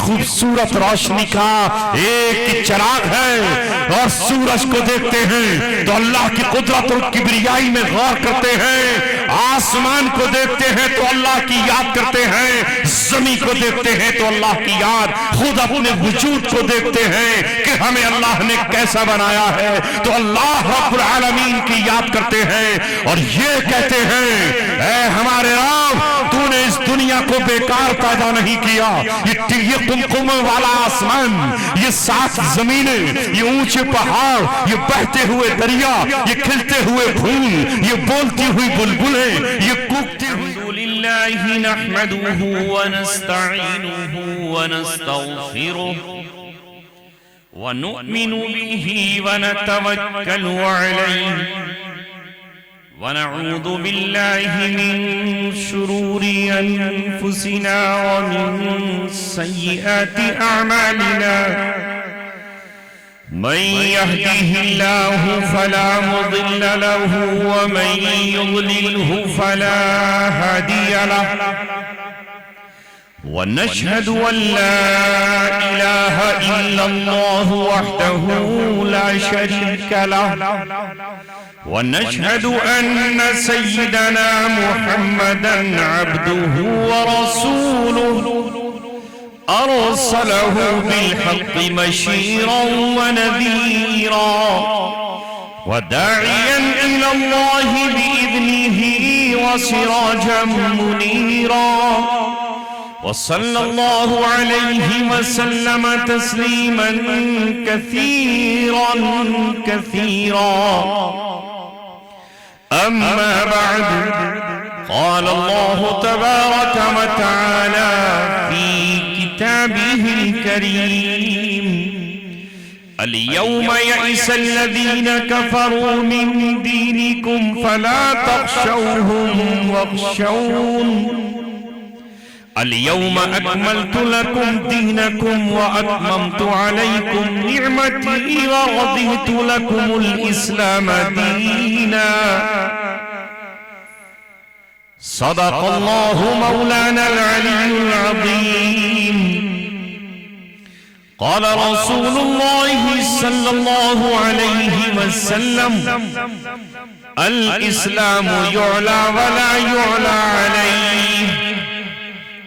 خوبصورت روشنی کا ایک چراغ ہے، اور سورج کو دیکھتے ہیں تو اللہ کی قدرت اور کبریائی میں غور کرتے ہیں، آسمان کو دیکھتے ہیں تو اللہ کی یاد کرتے ہیں، زمین کو دیکھتے ہیں تو اللہ کی یاد، خود اپنے وجود کو دیکھتے ہیں کہ ہمیں اللہ نے کیسا بنایا ہے تو اللہ رب العالمین کی یاد کرتے ہیں، اور یہ کہتے ہیں اے ہمارے رب تو نے اس دنیا کو بیکار پیدا نہیں کیا، یہ قمقمے والا آسمان، یہ 7 زمینیں، یہ اونچے پہاڑ، یہ بہتے ہوئے دریا، یہ کھلتے ہوئے پھول، یہ بولتی ہوئی بلبلیں، یہ کوکتی ہوئی الحمدللہ نحمدہ ونستعینہ ونستغفرہ ونؤمن به ونتوکل علیہ ونعوذ بالله من شرور أنفسنا ومن سيئات أعمالنا من يهده الله فلا مضل له ومن يضلله فلا هادي له ونشهد أن لا إله إلا الله وحده لا شريك له ونشهد أن سيدنا محمدًا عبده ورسوله أرسله بالحق بشيرا ونذيرا وداعيا إلى الله بإذنه وسراجا منيرا وصلى الله عليه وسلم تسليما كثيرا كثيرا أما بعد قال الله تبارك وتعالى في كتابه الكريم اليوم يئس الذين كفروا من دينكم فلا تخشوهم واخشون اليوم أكملت لكم دينكم وأتممت عليكم نعمتي ورضيت لكم الإسلام دينا صدق الله مولانا العلي العظيم قال رسول الله صلى الله عليه وسلم الإسلام يعلى ولا يعلى عليه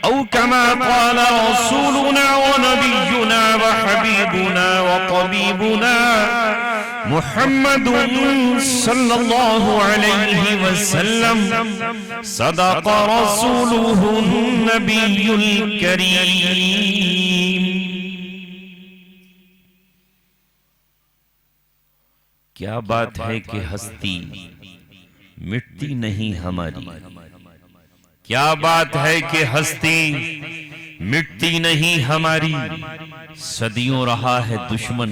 أو كما قال رسولنا ونبينا وحبيبنا وطبيبنا محمد صلى الله عليه وسلم صدق رسوله النبي الكريم. کیا بات ہے کہ ہستی مٹتی نہیں ہماری، کیا بات ہے کہ ہستی مٹتی نہیں ہماری، صدیوں رہا ہے دشمن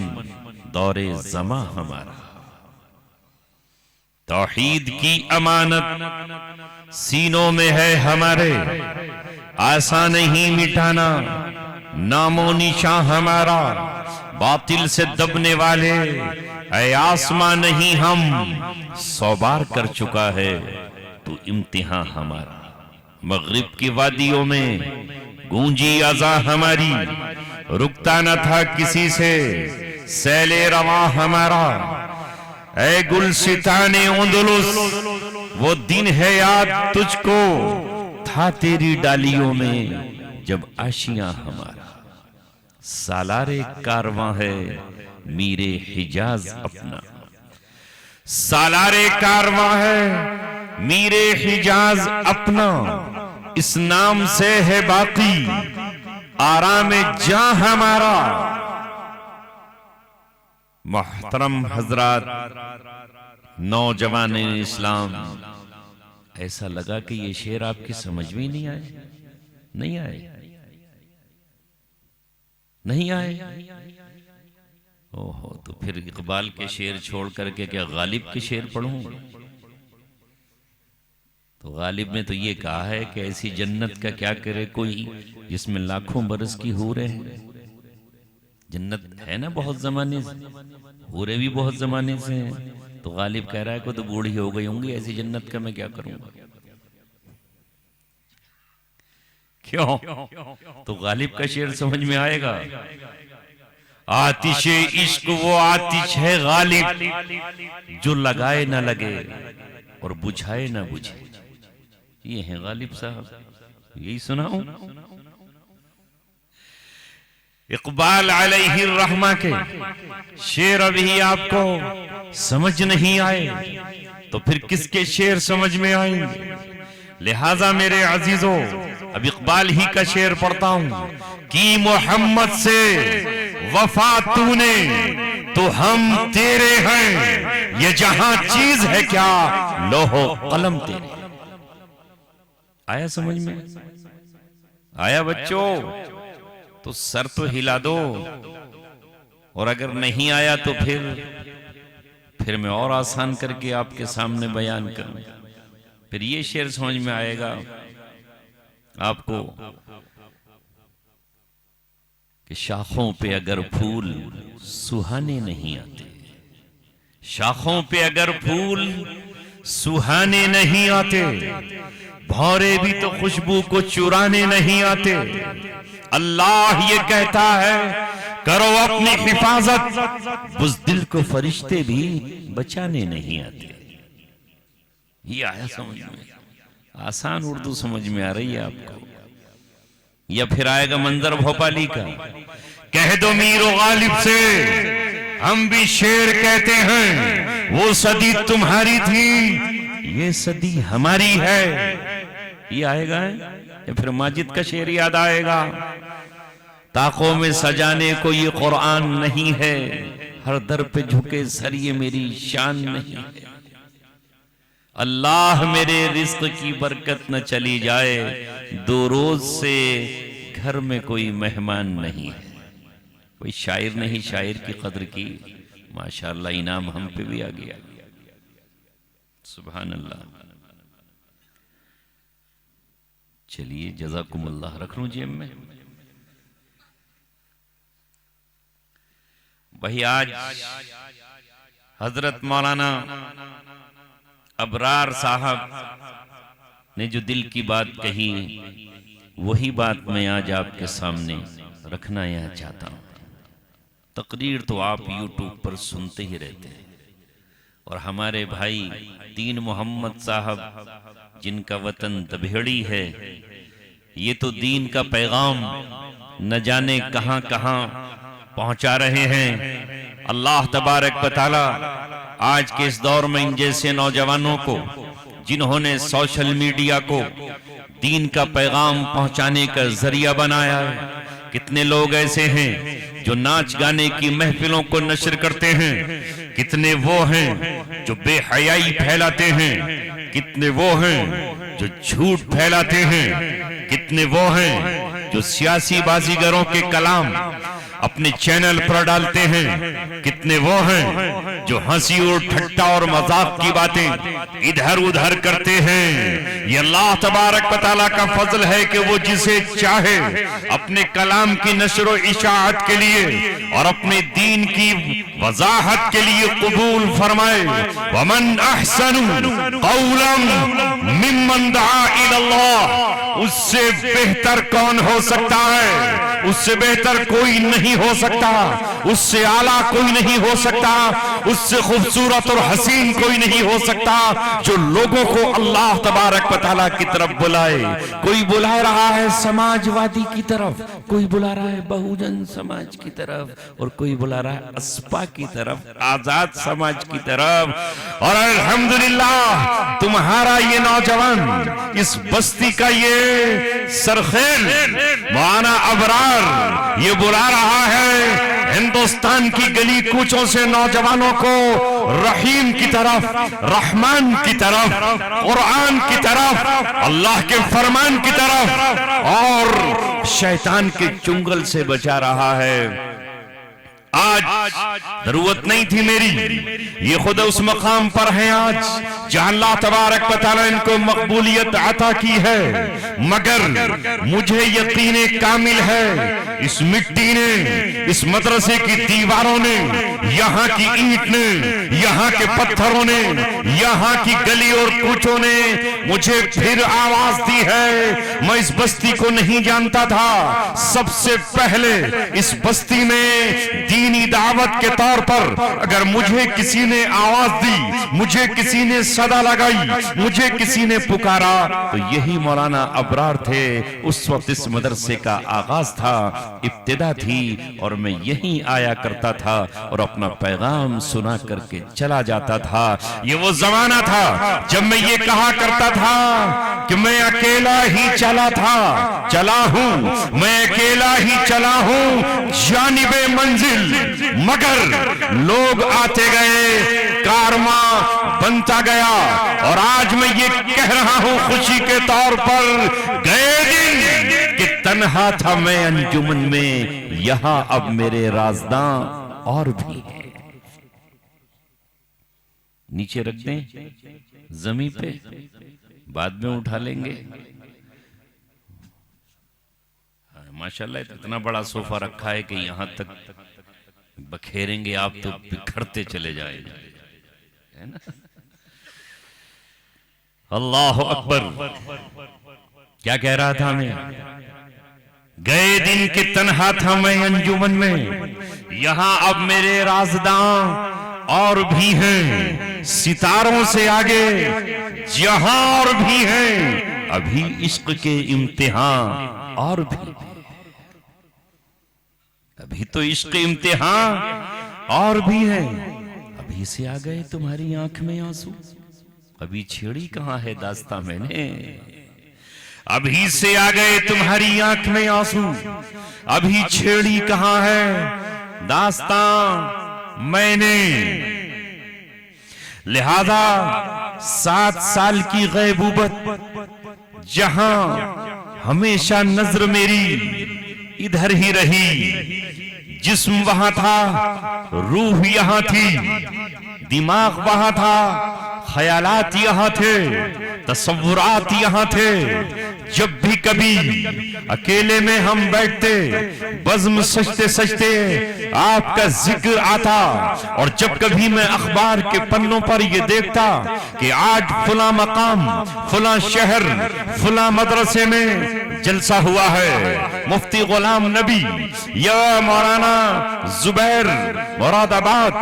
دور زماں ہمارا، توحید کی امانت سینوں میں ہے ہمارے، آسان نہیں مٹانا نام و نشان ہمارا، باطل سے دبنے والے اے آسمان نہیں ہم، 100 بار کر چکا ہے تو امتحان ہمارا، مغرب کی وادیوں میں گونجی اذان ہماری، رکتا نہ تھا کسی سے سیل رواں ہمارا، اے گلستان اندلس وہ دن ہے یاد تجھ کو، تھا تیری ڈالیوں میں جب آشیاں ہمارا، سالار کارواں ہے میرے حجاز اپنا، سالار کارواں ہے میرے حجاز اپنا، اس نام سے ہے باقی آرام جاں ہمارا. محترم حضرات، نوجوان اسلام، ایسا لگا کہ یہ شعر آپ کی سمجھ میں نہیں آئے، نہیں آئے، نہیں آئے. اوہو، تو پھر اقبال کے شعر چھوڑ کر کے کیا غالب کے شعر پڑھوں؟ تو غالب نے تو یہ کہا ہے کہ ایسی جنت کا کیا کرے کوئی جس میں لاکھوں برس کی حوریں ہیں. جنت ہے نا بہت زمانے سے، حوریں بھی بہت زمانے سے ہیں، تو غالب کہہ رہا ہے کہ تو بوڑھی ہو گئی ہوں گی، ایسی جنت کا میں کیا کروں گا. کیوں؟ تو غالب کا شعر سمجھ میں آئے گا. آتش عشق وہ آتش ہے غالب جو لگائے نہ لگے اور بجھائے نہ بجھے. یہ ہیں غالب صاحب, یہی سناؤں. اقبال علیہ الرحمہ کے شعر ابھی آپ کو سمجھ نہیں آئے تو پھر کس کے شعر سمجھ میں آئیں گے؟ لہذا میرے عزیزوں, اب اقبال ہی کا شعر پڑھتا ہوں. کی محمد سے وفا تو نے تو ہم تیرے ہیں, یہ جہاں چیز ہے کیا لوح و قلم تیرے. آیا سمجھ میں؟ آیا بچوں؟ تو سر تو ہلا دو, اور اگر نہیں آیا تو پھر میں اور آسان کر کے آپ کے سامنے بیان کروں. پھر یہ شعر سمجھ میں آئے گا آپ کو کہ شاخوں پہ اگر پھول سہانے نہیں آتے, شاخوں پہ اگر پھول سہانے نہیں آتے, بھورے بھی تو خوشبو کو چرانے نہیں آتے. اللہ یہ کہتا ہے کرو اپنی حفاظت, بزدل کو فرشتے بھی بچانے نہیں آتے. یہ آیا سمجھ میں؟ آسان اردو سمجھ میں آ رہی ہے آپ کو؟ یا پھر آئے گا منظر بھوپالی کا, کہہ دو میر و غالب سے ہم بھی شعر کہتے ہیں, وہ صدی تمہاری تھی یہ صدی ہماری ہے. یہ آئے گا. یا پھر ماجد کا شعر یاد آئے گا, طاقوں میں سجانے کو یہ قرآن نہیں ہے, ہر در پہ جھکے سر یہ میری شان نہیں ہے. اللہ میرے رزق کی برکت نہ چلی جائے, 2 روز سے گھر میں کوئی مہمان نہیں ہے. کوئی شاعر نہیں شاعر کی قدر کی. ماشاءاللہ انعام ہم پہ بھی آ گیا. سبحان اللہ. چلیے جزاکم اللہ, رکھ لوں جیب میں. وہی آج حضرت مولانا ابرار صاحب نے جو دل کی بات کہی, وہی بات میں آج آپ کے سامنے رکھنا یہاں چاہتا ہوں. تقریر تو آپ یوٹیوب پر سنتے ہی رہتے ہیں, اور ہمارے بھائی دین محمد صاحب جن کا وطن دبھیڑی ہے, یہ تو دین کا پیغام نہ جانے کہاں کہاں پہنچا رہے ہیں. اللہ تبارک و تعالی آج کے اس دور میں ان جیسے نوجوانوں کو, جنہوں نے سوشل میڈیا کو دین کا پیغام پہنچانے کا ذریعہ بنایا ہے. کتنے لوگ ایسے ہیں جو ناچ گانے کی محفلوں کو نشر کرتے ہیں, کتنے وہ ہیں جو بے حیائی پھیلاتے ہیں, کتنے وہ ہیں جو جھوٹ پھیلاتے ہیں, کتنے وہ ہیں جو سیاسی بازیگروں کے کلام اپنے چینل پر ڈالتے ہیں, کتنے وہ ہیں جو ہنسی اور ٹھٹا اور مذاق کی باتیں ادھر ادھر کرتے ہیں. یہ اللہ تبارک و تعالیٰ کا فضل ہے کہ وہ جسے چاہے اپنے کلام کی نشر و اشاعت کے لیے اور اپنے دین کی وضاحت کے لیے قبول فرمائے. وَمَنْ أَحْسَنُ قَوْلًا مِّمَّنْ دَعَا إِلَى اللَّهِ, اس سے بہتر کون ہو سکتا ہے؟ اس سے بہتر کوئی نہیں ہو سکتا, اس سے اعلیٰ کوئی نہیں ہو سکتا, اس سے خوبصورت اور حسین کوئی نہیں ہو سکتا جو لوگوں کو اللہ تبارک و تعالیٰ کی طرف بلائے. کوئی بلا رہا ہے سماج وادی کی طرف, کوئی بلا رہا ہے بہوجن سماج کی طرف, اور کوئی بلا رہا ہے اسپا کی طرف, آزاد سماج کی طرف. اور الحمدللہ تمہارا یہ نوجوان, اس بستی کا یہ سرخیل مولانا ابرار, یہ بلا رہا ہے ہندوستان کی گلی کوچوں سے نوجوانوں کو رحیم کی طرف, رحمان کی طرف, قرآن کی طرف, اللہ کے فرمان کی طرف, اور شیطان کے چنگل سے بچا رہا ہے. آج ضرورت نہیں تھی میری, یہ خود اس مقام پر ہیں آج جہاں اللہ تبارک و تعالیٰ ان کو مقبولیت عطا کی ہے, مگر مجھے یقین کامل ہے اس مٹی نے, اس مدرسے کی دیواروں نے, یہاں کی اینٹ نے، یہاں کے پتھروں نے، یہاں کی گلی اور کوچوں نے مجھے پھر آواز دی ہے۔ میں اس بستی کو نہیں جانتا تھا، سب سے پہلے اس بستی میں دینی دعوت کے طور پر اگر مجھے کسی نے آواز دی، مجھے کسی نے صدا لگائی، مجھے کسی نے پکارا تو یہی مولانا ابرار تھے۔ اس وقت اس مدرسے کا آغاز تھا، ابتدا تھی، اور میں یہیں آیا کرتا تھا اور اپنا پیغام سنا کر کے چلا جاتا تھا۔ یہ وہ زمانہ تھا جب میں یہ کہا کرتا تھا کہ میں اکیلا ہی چلا ہوں، میں اکیلا ہی چلا ہوں جانب منزل، مگر لوگ آتے گئے، کارواں بنتا گیا، اور آج میں یہ کہہ رہا ہوں خوشی کے طور پر، گئے دن کہ تنہا تھا میں انجمن میں، یہاں اب میرے رازداں اور بھی ہیں۔ نیچے رکھ دیں زمین پہ، بعد میں اٹھا لیں گے۔ ماشاءاللہ اتنا بڑا صوفہ رکھا ہے کہ یہاں تک بکھیریں گے آپ تو بکھرتے چلے جائیں گے۔ اللہ اکبر۔ کیا کہہ رہا تھا میں؟ گئے دن کے تنہا تھا میں انجمن میں، یہاں اب میرے رازداں اور بھی ہیں، ستاروں سے آگے جہاں اور بھی ہیں، ابھی عشق کے امتحان اور بھی، ابھی تو عشق امتحان اور بھی ہیں۔ ابھی سے آ گئے تمہاری آنکھ میں آنسو، ابھی چھیڑی کہاں ہے داستاں میں نے، ابھی سے آ گئے تمہاری آنکھ میں آنسو، ابھی چھیڑی کہاں ہے داستاں میں نے۔ لہذا 7 سال کی غیبوبت جہاں ہمیشہ نظر میری ادھر ہی رہی، جسم وہاں تھا، روح یہاں تھی، دماغ وہاں تھا، خیالات یہاں تھے، تصورات یہاں تھے۔ جب بھی کبھی اکیلے میں ہم بیٹھتے، بزم سجتے سجتے آپ کا ذکر آتا، اور جب کبھی میں اخبار کے پنوں پر یہ دیکھتا کہ آج فلاں مقام، فلاں شہر، فلاں مدرسے میں جلسہ ہوا ہے، مفتی غلام نبی یا مولانا زبیر مراد آباد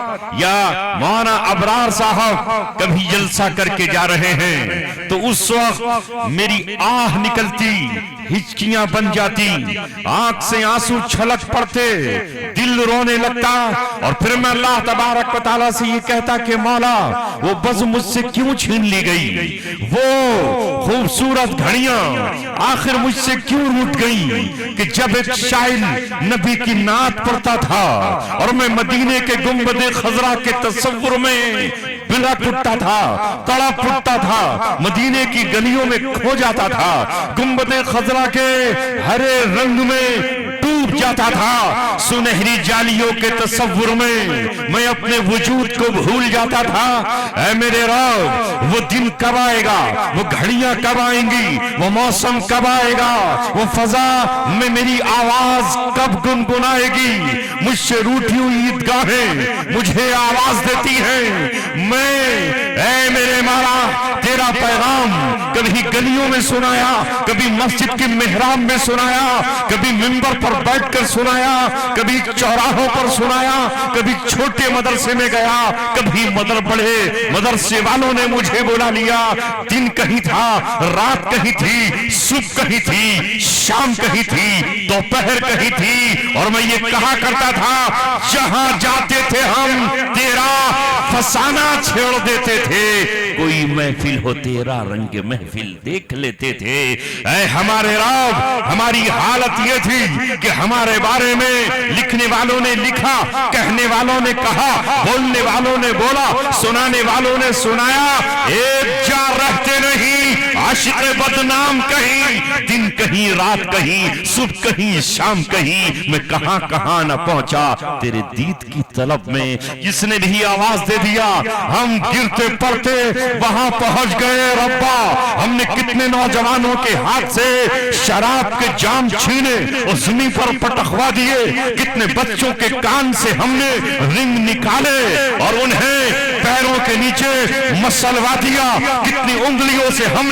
یا مولانا ابرار صاحب کبھی جلسہ کر کے جا رہے ہیں، تو اس وقت میری آہ نکلتی، ہچکیاں بن جاتی، آنکھ سے آنسو چھلک پڑتے، دل رونے لگتا، اور پھر میں اللہ تبارک و تعالیٰ سے یہ کہتا کہ مولا وہ بزم مجھ سے کیوں چھین لی گئی، وہ خوبصورت گھڑیاں آخر مجھ سے کیوں روٹ گئی، کہ جب ایک شاعر نبی کی نعت پڑھتا تھا اور میں مدینے کے گنبد خضرا کے تصور میں بلک اٹھتا تھا، تڑپ اٹھتا تھا، مدینے کی گلیوں میں کھو جاتا تھا، گنبد خضرا کے ہرے رنگ میں ڈوب جاتا تھا، سنہری جالیوں کے تصور میں اپنے وجود کو بھول جاتا تھا۔ اے میرے رب، وہ دن کب آئے گا، وہ گھڑیاں کب آئیں گی، وہ موسم کب آئے گا، وہ فضا میں میری آواز کب گنگنائے گی، مجھ سے روٹھی ہوئی عیدگاہیں مجھے آواز دیتی ہیں۔ میں اے میرے مولا تیرا پیغام کبھی گلیوں میں سنایا، کبھی مسجد کے محراب میں سنایا، کبھی منبر پر بیٹھ کر سنایا، کبھی چوراہوں پر سنایا، کبھی چھوٹے مدرسے میں گیا، کبھی بڑے مدرسے والوں نے مجھے بلا لیا۔ دن کہیں تھا، رات کہیں تھی، صبح کہیں تھی، شام کہیں تھی، دوپہر کہیں تھی، اور میں یہ کہا کرتا تھا جہاں جاتے تھے ہم تیرا فسانہ چھیڑ دیتے تھے، کوئی محفل ہو تیرا رنگ محفل دیکھ لیتے تھے۔ اے ہمارے رب، ہماری حالت یہ تھی کہ ہمارے بارے میں لکھنے والوں نے لکھا، کہنے والوں نے کہا، بولنے والوں نے بولا، سنانے والوں نے سنایا، ایک جا رہتے نہیں، عاشق بدنام کہیں، دن کہیں رات کہیں، صبح کہیں شام کہیں، میں کہاں کہاں نہ پہنچا تیرے دید کی طلب میں۔ جس نے بھی آواز دے دیا ہم گرتے پڑتے وہاں پہنچ گئے ربا۔ ہم نے کتنے نوجوانوں کے ہاتھ سے شراب کے جام چھینے اور زمین پر پٹخوا دیے، کتنے بچوں کے کان سے ہم نے رنگ نکالے اور انہیں پیروں کے نیچے مسلوا دیا، کتنی انگلیوں سے ہم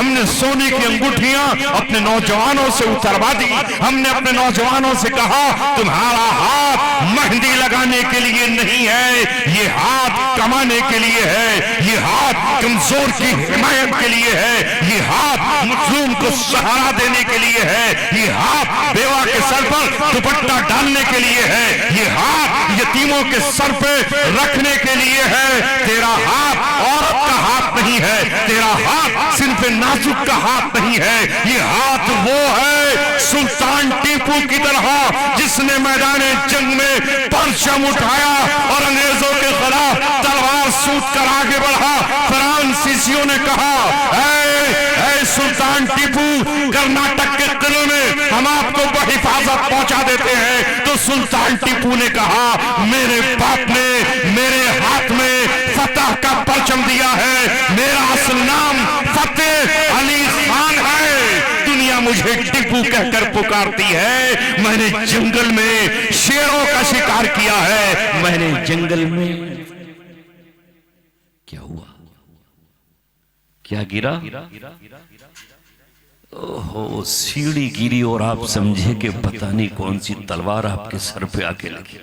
نے سونے کی انگوٹھیاں اپنے نوجوانوں سے اتروا دی۔ ہم نے اپنے نوجوانوں سے کہا تمہارا ہاتھ مہندی لگانے کے لیے نہیں ہے، یہ ہاتھ کمانے کے لیے ہے، یہ ہاتھ کمزور کی حمایت کے لیے ہے، یہ ہاتھ مظلوم کو سہارا دینے کے لیے ہے، یہ ہاتھ بیوہ کے سر پر دوپٹہ ڈالنے کے لیے ہے، یہ ہاتھ یتیموں کے سر پہ رکھنے کے لیے ہے۔ تیرا ہاتھ عورت کا ہاتھ نہیں ہے، تیرا ہاتھ صنف نازک کا ہاتھ نہیں ہے، یہ ہاتھ وہ ہے سلطان ٹیپو کی طرح جس نے میدان جنگ میں پرچم اٹھایا اور انگریزوں کے خلاف تلوار سوٹ کر آگے بڑھا۔ فرانسیسیوں نے کہا اے سلطان ٹیپو، کرناٹک کے قلعوں میں ہم آپ کو بحفاظت پہنچا دیتے ہیں۔ تو سلطان ٹیپو نے کہا میرے باپ نے میرے ہاتھ میں فتح کا پرچم دیا ہے، میرا اصل نام فتح علی خان ہے، دنیا مجھے ٹیپو کہہ کر پکارتی ہے۔ میں نے جنگل میں شیروں کا شکار کیا ہے، میں نے جنگل میں کیا ہوا؟ کیا گرا؟ اوہو سیڑھی گری اور آپ سمجھے کہ پتہ نہیں کون سی تلوار آپ کے سر پہ آ کے لگی۔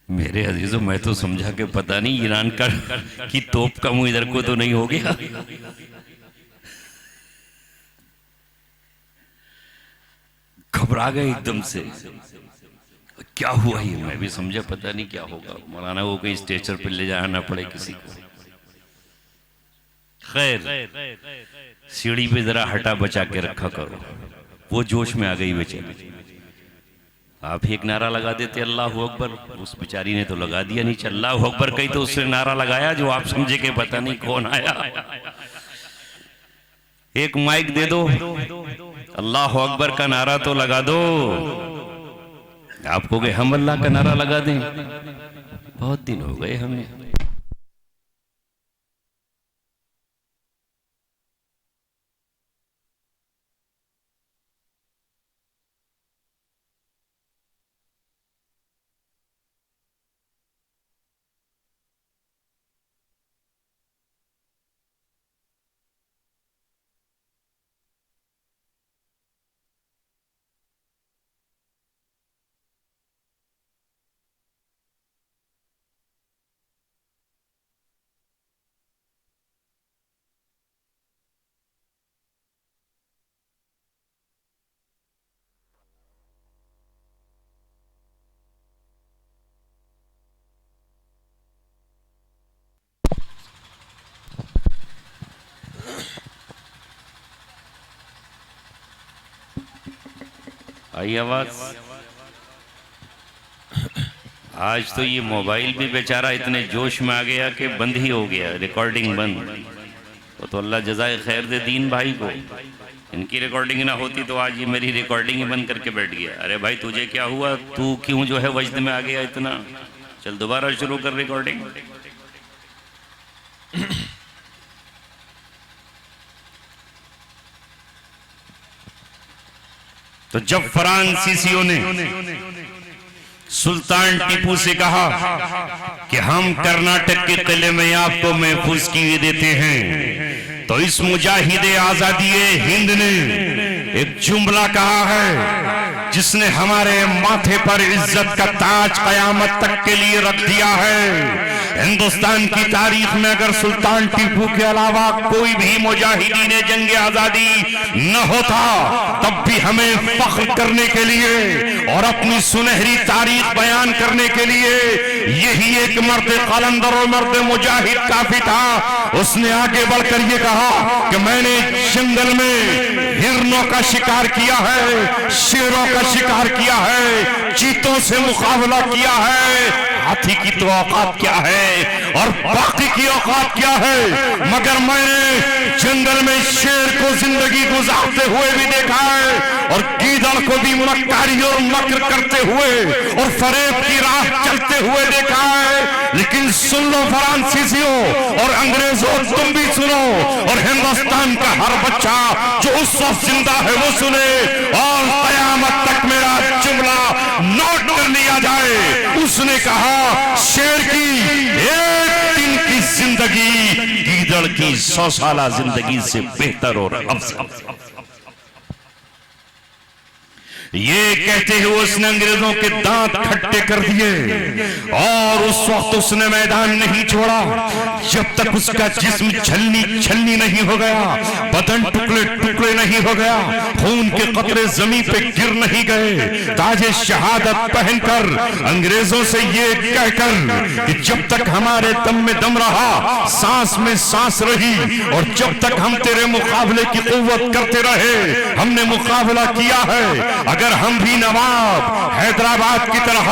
میرے عزیزوں میں تو سمجھا کہ پتہ نہیں ایران کی توپ کا منہ ادھر کو تو نہیں ہو گیا۔ گھبرا گئے ایک دم سے، کیا ہوا یہ؟ میں بھی سمجھا پتہ نہیں کیا ہوگا، مولانا وہ کہیں اسٹیچر پہ لے جانا پڑے کسی کو۔ خیر سیڑھی پہ ذرا ہٹا بچا کے رکھا کرو، وہ جوش میں آ گئی بیچاری۔ آپ ایک نعرہ لگا دیتے اللہ اکبر، اس بیچاری نے تو لگا دیا نہیں، اللہ اکبر کہیں تو اس نے نعرہ لگایا جو آپ سمجھے کہ پتہ نہیں کون آیا۔ ایک مائک دے دو، اللہ اکبر کا نعرہ تو لگا دو۔ آپ کو کہ ہم اللہ کا نعرہ لگا دیں؟ بہت دن ہو گئے ہمیں۔ آئی آواز؟ آج تو یہ موبائل بھی بیچارہ اتنے جوش میں آ گیا کہ بند ہی ہو گیا، ریکارڈنگ بند۔ تو اللہ جزائے خیر دے دین بھائی کو، ان کی ریکارڈنگ نہ ہوتی تو آج یہ میری ریکارڈنگ ہی بند کر کے بیٹھ گیا۔ ارے بھائی تجھے کیا ہوا؟ تو کیوں جو ہے وجد میں آ گیا اتنا؟ چل دوبارہ شروع کر ریکارڈنگ۔ تو جب فرانسیسیوں نے سلطان ٹیپو سے کہا کہ ہم کرناٹک کے قلعے میں آپ کو محفوظ کیے دیتے ہیں، تو اس مجاہد آزادی ہند نے ایک جملہ کہا ہے جس نے ہمارے ماتھے پر عزت کا تاج قیامت تک کے لیے رکھ دیا ہے۔ ہندوستان کی تاریخ میں اگر سلطان ٹیپو کے علاوہ کوئی بھی مجاہدین جنگ آزادی نہ ہوتا تب بھی ہمیں فخر کرنے کے لیے اور اپنی سنہری تاریخ بیان کرنے کے لیے یہی ایک مرد قلندر اور مرد مجاہد کافی تھا۔ اس نے آگے بڑھ کر یہ کہا کہ میں نے جنگل میں ہرنوں کا شکار کیا ہے، شیروں کا شکار کیا ہے، چیتوں سے مقابلہ کیا ہے، ہاتھی کی تو اوقات کیا ہے اور باقی کی اوقات کیا ہے، مگر میں نے جنگل میں شیر کو زندگی گزارتے ہوئے بھی دیکھا ہے اور گیدڑ کو بھی مکاری اور مکر کرتے ہوئے اور فریب کی راہ چلتے ہوئے دیکھا ہے۔ لیکن سن لو فرانسیسیوں اور انگریزوں، تم بھی سنو، اور ہندوستان کا ہر بچہ جو اس وقت زندہ ہے وہ سنے، اور قیامت تک میرا جملہ نوٹ کر لیا جائے۔ اس نے کہا شیر کی ایک دن کی زندگی گیدڑ کی 100 سالہ زندگی سے بہتر اور افضل۔ یہ کہتے ہوئے اس نے انگریزوں کے دانت کھٹے کر دیے اور اس وقت اس نے میدان نہیں چھوڑا جب تک اس کا جسم چھلنی نہیں ہو گیا، بدن ٹکڑے ٹکڑے نہیں ہو گیا، خون کے قطرے زمین پہ گر نہیں گئے۔ تاج شہادت پہن کر انگریزوں سے یہ کہہ کر کہ جب تک ہمارے دم میں دم رہا، سانس میں سانس رہی، اور جب تک ہم تیرے مقابلے کی قوت کرتے رہے، ہم نے مقابلہ کیا ہے۔ اگر ہم بھی نواب حیدرآباد کی طرح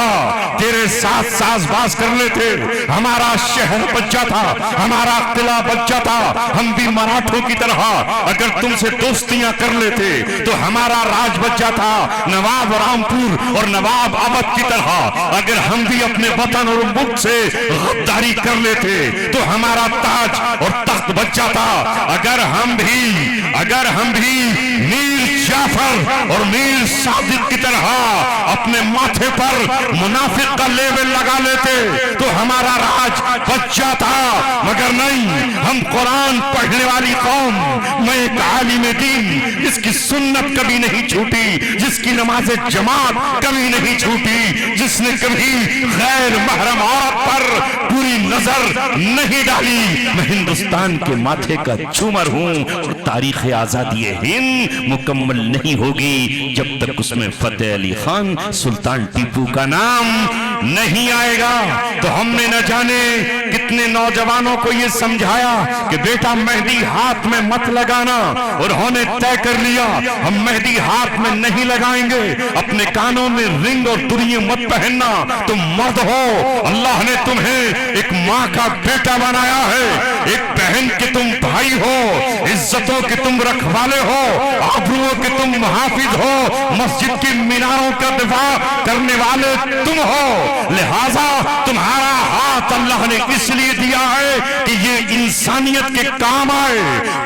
تیرے ساتھ ساز باز کر لیتے، ہمارا شہر بچہ تھا، ہمارا قلعہ بچہ تھا، ہم بھی مراٹھوں کی طرح اگر تم سے دوستیاں کر لیتے تو ہمارا راج بچہ تھا، نواب رامپور اور نواب اودھ کی طرح اگر ہم بھی اپنے وطن اور ملک سے غداری کر لیتے تو ہمارا تاج اور تخت بچہ تھا۔ اگر ہم بھی میر جعفر اور میر صادق کی طرح اپنے ماتھے پر منافق کا لیبل لگا لیتے تو ہمارا راج بچہ تھا، مگر نہیں، ہم قرآن پڑھنے والی قوم، میں ایک عالم دین جس کی سنت کبھی نہیں چھوٹی، جس کی نماز جماعت کبھی نہیں چھوٹی، جس نے کبھی غیر محرم عورت پر پوری نظر نہیں ڈالی، میں ہندوستان کے ماتھے کا جھومر ہوں، اور تاریخ آزادی ہند مکمل نہیں ہوگی جب تک اس میں فتح علی خان سلطان ٹیپو کا نام نہیں آئے گا۔ تو ہم نے نہ جانے کتنے نوجوانوں کو یہ سمجھایا کہ بیٹا مہندی ہاتھ میں مت لگانا، انہوں نے طے کر لیا ہم مہندی ہاتھ میں نہیں لگائیں گے، اپنے کانوں میں رنگ اور تریے مت پہننا، تم مرد ہو، اللہ نے تمہیں ایک ماں کا بیٹا بنایا ہے، ایک بہن کے تم بھائی ہو، عزتوں کے تم رکھوالے ہو، آبروؤں کے تم محافظ ہو، مسجد کی میناروں کا دفاع کرنے والے تم ہو، لہذا تمہارا ہاتھ اللہ نے اس لیے دیا ہے کہ یہ انسانیت کے کام آئے۔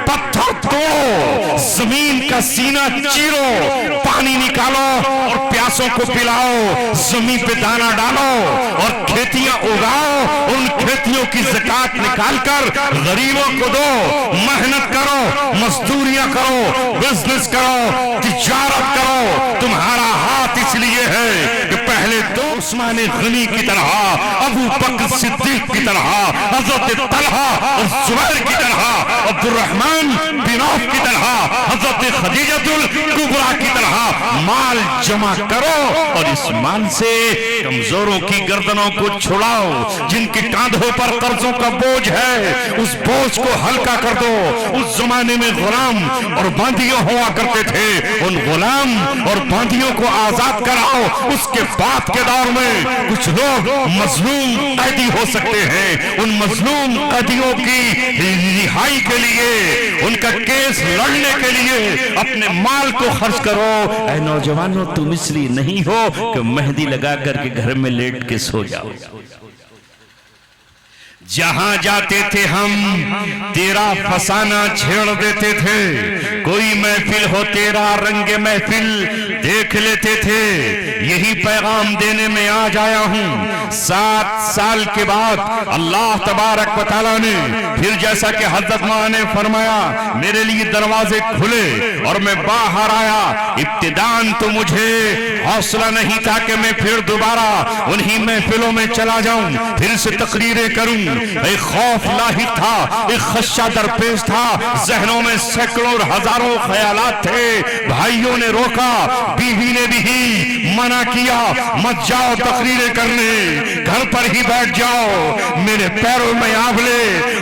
پتھر توڑو، زمین کا سینہ چیرو، پانی نکالو اور پیاسوں کو پلاؤ، زمین پہ دانا ڈالو اور کھیتیاں اگاؤ، ان کھیتیوں کی زکات نکال کر غریبوں کو دو، محنت کرو، مزدوریاں کرو، بزنس کرو، تجارت کرو۔ تمہارا ہاتھ اس لیے ہے کہ پہلے تو عثمان غنی کی طرح، ابو بکر صدیق کی طرح، حضرت طلحہ اور زبیر کی طرح، عبد الرحمن بن عوف کی طرح، حضرت خدیجہ الکبریٰ کی طرح مال جمع کرو اور اس مال سے کمزوروں کی گردنوں کو چھڑاؤ، جن کے کاندھوں پر قرضوں کا بوجھ ہے اس بوجھ کو ہلکا کر دو۔ اس زمانے میں غلام اور باندیوں ہوا کرتے تھے، ان غلام اور باندیوں کو آزاد کراؤ۔ اس کے بعد کے دور میں کچھ لوگ مظلوم قیدی ہو سکتے ہیں، ان مظلوم قیدیوں کی رہائی کے لیے، ان کا کیس لڑنے کے لیے اپنے مال کو خرچ کرو۔ اے نوجوانوں، تم اس لیے نہیں ہو کہ مہندی لگا کر کے گھر میں لیٹ کے سو جاؤ۔ جہاں جاتے تھے ہم تیرا فسانہ چھیڑ دیتے تھے، کوئی محفل ہو تیرا رنگ محفل دیکھ لیتے تھے، یہی پیغام دینے میں آج آیا ہوں۔ 7 سال کے بعد اللہ تبارک و تعالیٰ نے پھر جیسا کہ حضرت مولانا نے فرمایا میرے لیے دروازے کھلے اور میں باہر آیا۔ ابتداً تو مجھے حوصلہ نہیں تھا کہ میں پھر دوبارہ انہی محفلوں میں چلا جاؤں، پھر سے تقریریں کروں، ایک خوف لاحق تھا، ایک خدشہ درپیش تھا، ذہنوں میں سینکڑوں اور ہزاروں خیالات تھے۔ بھائیوں نے روکا، بیوی نے بھی منع کیا، مت جاؤ تقریریں کرنے، گھر پر ہی بیٹھ جاؤ۔ میرے پیروں میں آبلے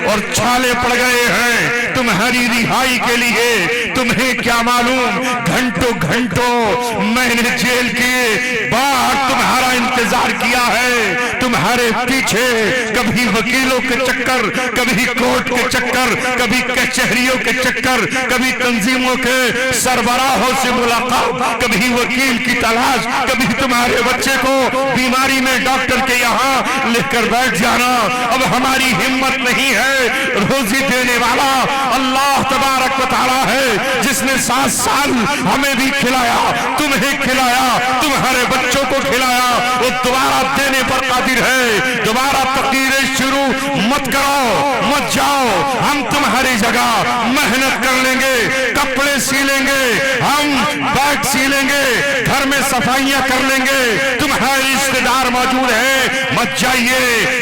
اور چھالے پڑ گئے ہیں تمہاری رہائی کے لیے، تمہیں کیا معلوم گھنٹوں گھنٹوں میں نے جیل کے باہر تمہارا انتظار کیا ہے، تمہارے پیچھے کبھی وکیلوں کے چکر، کبھی کورٹ کے چکر، کبھی کچہریوں کے چکر، کبھی تنظیموں کے سربراہوں سے ملاقات، کبھی وکیل کی تلاش، کبھی تمہارے بچے کو بیماری میں ڈاکٹر کے یہاں لے کر بیٹھ جانا۔ اب ہماری ہمت نہیں ہے، روزی دینے والا اللہ تبارک و تعالی ہے، جس نے 7 سال ہمیں بھی کھلایا، تمہیں کھلایا، تمہارے بچوں کو کھلایا، وہ دوبارہ دینے پر قادر ہے۔ دوبارہ تقریریں شروع مت کرو، مت جاؤ، ہم تمہاری جگہ محنت کر لیں گے، کپڑے سی لیں گے، ہم بیگ سی لیں گے، گھر میں صفائیاں کر لیں گے، تمہارے رشتہ دار موجود ہیں، مت جائیے۔